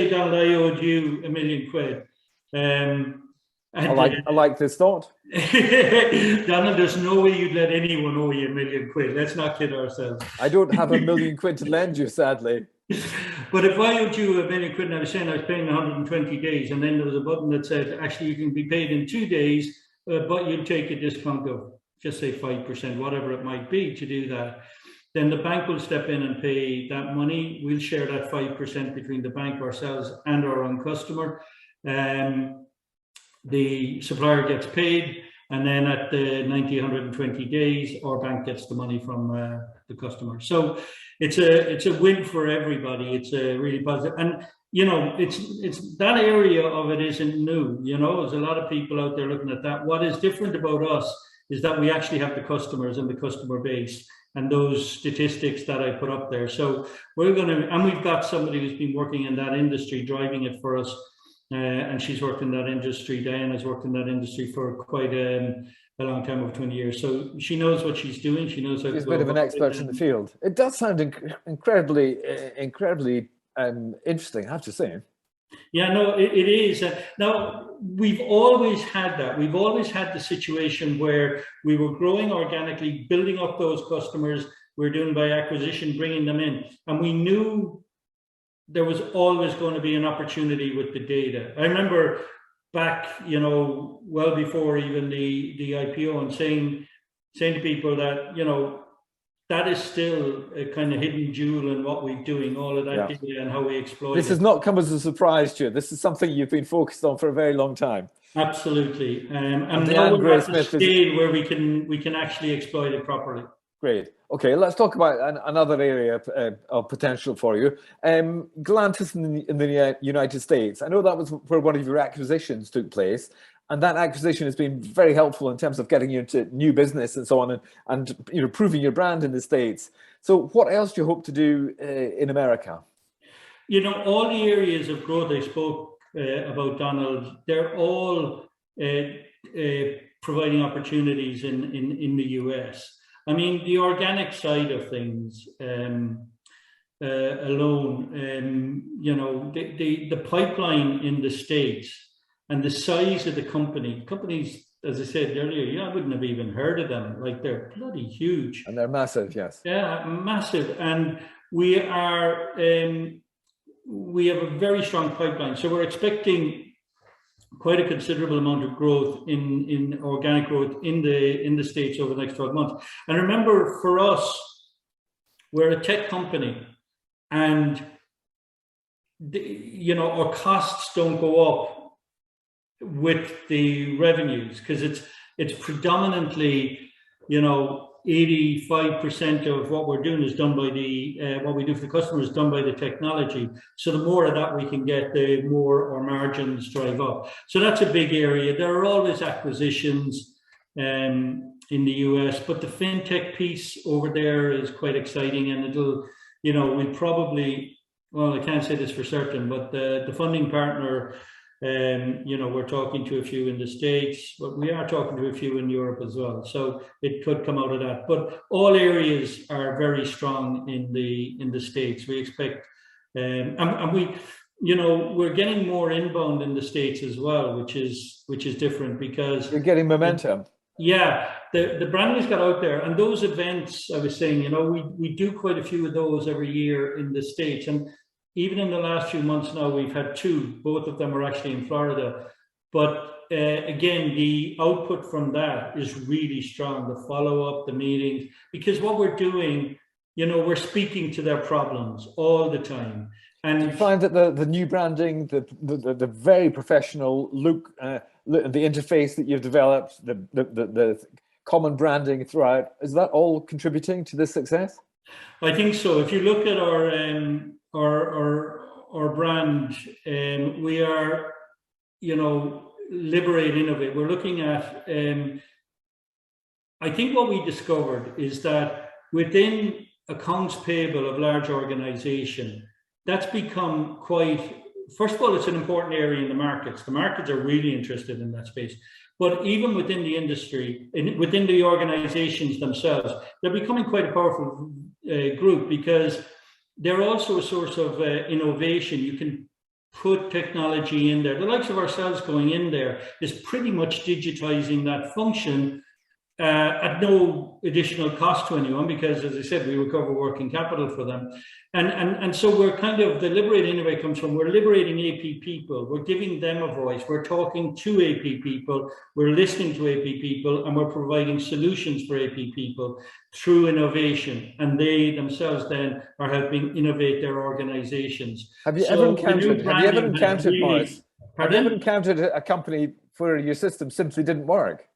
Donald, I owed you £1 million. I like this thought. Donald, there's no way you'd let anyone owe you £1 million. Let's not kid ourselves. I don't have £1 million to lend you, sadly. But if I owed you £1 million and I was saying I was paying 120 days, and then there was a button that said, actually, you can be paid in 2 days, but you'll take a discount of just say 5%, whatever it might be, to do that, then the bank will step in and pay that money. We'll share that 5% between the bank, ourselves, and our own customer. The supplier gets paid, and then at the 90, 120 days, our bank gets the money from the customer. So it's a win for everybody. It's a really positive. And you know, it's that area of it isn't new. You know, there's a lot of people out there looking at that. What is different about us is that we actually have the customers and the customer base and those statistics that I put up there. So we're going to, and we've got somebody who's been working in that industry, driving it for us. And she's worked in that industry. Diana's worked in that industry for quite a long time, over 20 years. So she knows what she's doing. She knows how she's a bit of an expert in the field. It does sound incredibly interesting, I have to say. Yeah, no, it is. Now, we've always had that. We've always had the situation where we were growing organically, building up those customers. We're doing by acquisition, bringing them in. And we knew there was always going to be an opportunity with the data. I remember back, you know, well before even the IPO, and saying to people that, you know, that is still a kind of hidden jewel in what we're doing, all of that data and how we exploit it. This has not come as a surprise to you. This is something you've been focused on for a very long time. Absolutely. And now we're at the scale where we can actually exploit it properly. Great. Okay, let's talk about another area of potential for you. Glantus in the United States. I know that was where one of your acquisitions took place, and that acquisition has been very helpful in terms of getting you into new business and so on, and you know, proving your brand in the States. So what else do you hope to do in America? You know, all the areas of growth I spoke about, Donald, they're all providing opportunities in the US. I mean, the organic side of things alone, you know, the pipeline in the States and the size of the companies, as I said earlier, I wouldn't have even heard of them. Like, they're bloody huge. And they're massive, yes. Yeah, massive. And we have a very strong pipeline. So we're expecting quite a considerable amount of growth in organic growth in the States over the next 12 months. And remember, for us, we're a tech company, and you know, our costs don't go up with the revenues, because it's predominantly, you know, 85% of what we're doing is done by what we do for the customer is done by the technology. So the more of that we can get, the more our margins drive up. So that's a big area. There are always acquisitions in the US, but the fintech piece over there is quite exciting, and it'll, you know, we probably, well, I can't say this for certain, but the funding partner, you know, we're talking to a few in the States, but we are talking to a few in Europe as well. So it could come out of that. But all areas are very strong in the States. We expect, and we, you know, we're getting more inbound in the States as well, which is different, because you're getting momentum. Yeah, the branding's got out there, and those events, I was saying, you know, we do quite a few of those every year in the States, and even in the last few months now, we've had two. Both of them are actually in Florida. But again, the output from that is really strong, the follow-up, the meetings, because what we're doing, you know, we're speaking to their problems all the time. And you find that the new branding, the very professional look, the interface that you've developed, the common branding throughout, is that all contributing to this success? I think so. If you look at our brand, we are, you know, liberate, innovate. We're looking at, I think what we discovered is that within accounts payable of large organization, that's become quite, first of all, it's an important area in the markets. The markets are really interested in that space. But even within the industry, within the organizations themselves, they're becoming quite a powerful group, because they're also a source of innovation. You can put technology in there. The likes of ourselves going in there is pretty much digitizing that function at no additional cost to anyone, because, as I said, we recover working capital for them. And so we're kind of, the Liberate Innovate comes from, we're liberating AP people, we're giving them a voice, we're talking to AP people, we're listening to AP people, and we're providing solutions for AP people through innovation. And they themselves then are helping innovate their organizations. Have you ever encountered, Maurice, have you ever encountered a company where your system simply didn't work?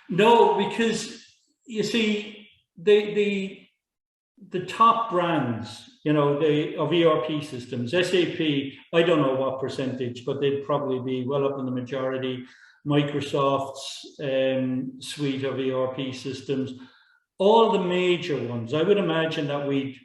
No, because you see, the top brands, you know, of ERP systems, SAP, I don't know what percentage, but they'd probably be well up in the majority. Microsoft's suite of ERP systems, all the major ones, I would imagine that we'd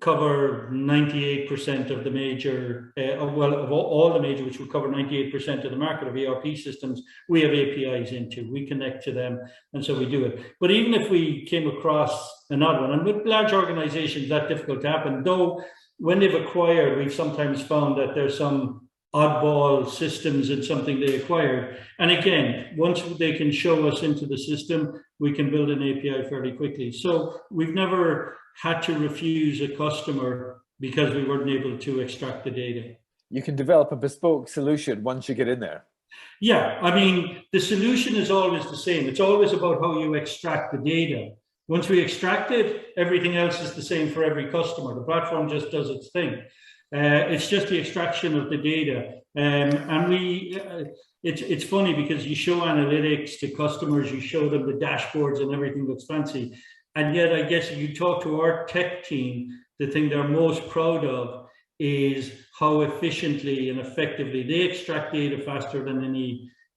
cover 98% of the major, well, of all the major, which would cover 98% of the market of ERP systems, we have APIs into, we connect to them, and so we do it. But even if we came across another one, and with large organizations, that's difficult to happen, though when they've acquired, we've sometimes found that there's some oddball systems in something they acquired. And again, once they can show us into the system, we can build an API fairly quickly. So we've never had to refuse a customer because we weren't able to extract the data. You can develop a bespoke solution once you get in there. Yeah, I mean, the solution is always the same. It's always about how you extract the data. Once we extract it, everything else is the same for every customer. The platform just does its thing. It's just the extraction of the data. And it's funny because you show analytics to customers, you show them the dashboards and everything looks fancy. And yet, I guess if you talk to our tech team, the thing they're most proud of is how efficiently and effectively they extract data faster than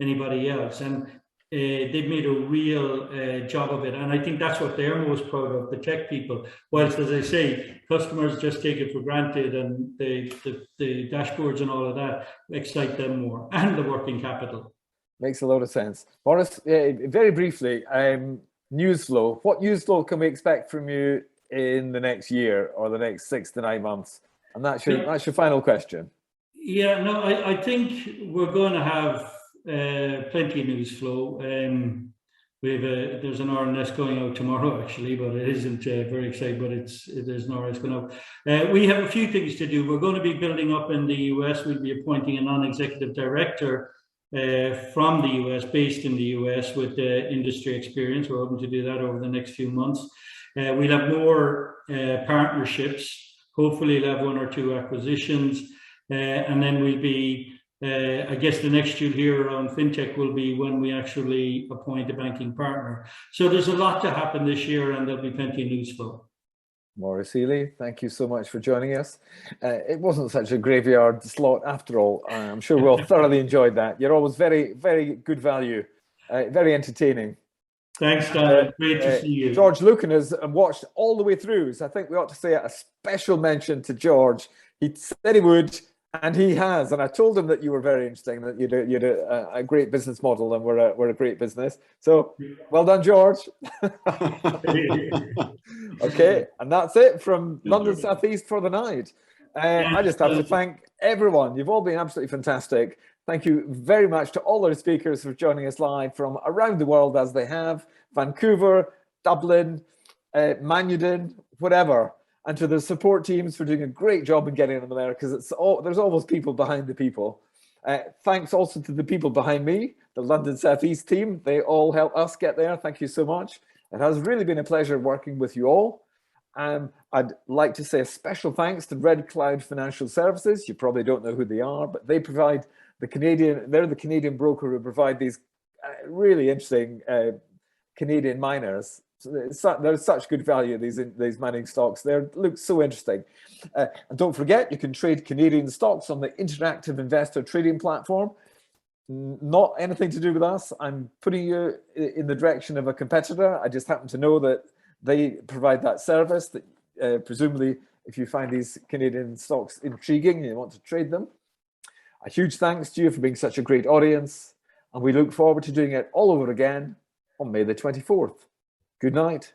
anybody else. And they've made a real job of it. And I think that's what they're most proud of, the tech people. Whilst, as I say, customers just take it for granted, and the dashboards and all of that excite them more, and the working capital. Makes a lot of sense. Maurice, very briefly, news flow. What news flow can we expect from you in the next year or the next 6 to 9 months? And that's your final question. Yeah, no, I think we're going to have plenty of news flow. There's an RNS going out tomorrow, actually, but it isn't very exciting, but there's an RNS going out. We have a few things to do. We're going to be building up in the US. We'll be appointing a non-executive director from the US, based in the US, with industry experience. We're hoping to do that over the next few months. We'll have more partnerships. Hopefully we'll have 1 or 2 acquisitions. And then we'll be, I guess the next you'll hear around FinTech will be when we actually appoint a banking partner. So there's a lot to happen this year, and there'll be plenty of news flow. Maurice Healy, thank you so much for joining us. It wasn't such a graveyard slot after all. I'm sure we'll thoroughly enjoyed that. You're always very, very good value, very entertaining. Thanks, Dan. Great to see you. George Lucan has watched all the way through, so I think we ought to say a special mention to George. He said he would, and he has. And I told him that you were very interesting, that you had a great business model, and we're a great business. So well done, George. Okay, and that's it from London South East for the night. I just have to thank everyone. You've all been absolutely fantastic. Thank you very much to all our speakers for joining us live from around the world, as they have, Vancouver, Dublin, Manudin, whatever. And to the support teams for doing a great job in getting them there, because there's always people behind the people. Thanks also to the people behind me, the London South East team. They all help us get there. Thank you so much. It has really been a pleasure working with you all. I'd like to say a special thanks to Red Cloud Financial Services. You probably don't know who they are, but they provide they're the Canadian broker who provide these really interesting Canadian miners. So there's such good value, these mining stocks. They look so interesting. And don't forget, you can trade Canadian stocks on the Interactive Investor Trading Platform. Not anything to do with us. I'm putting you in the direction of a competitor. I just happen to know that they provide that service, that presumably if you find these Canadian stocks intriguing and you want to trade them. A huge thanks to you for being such a great audience, and we look forward to doing it all over again on May the 24th. Good night.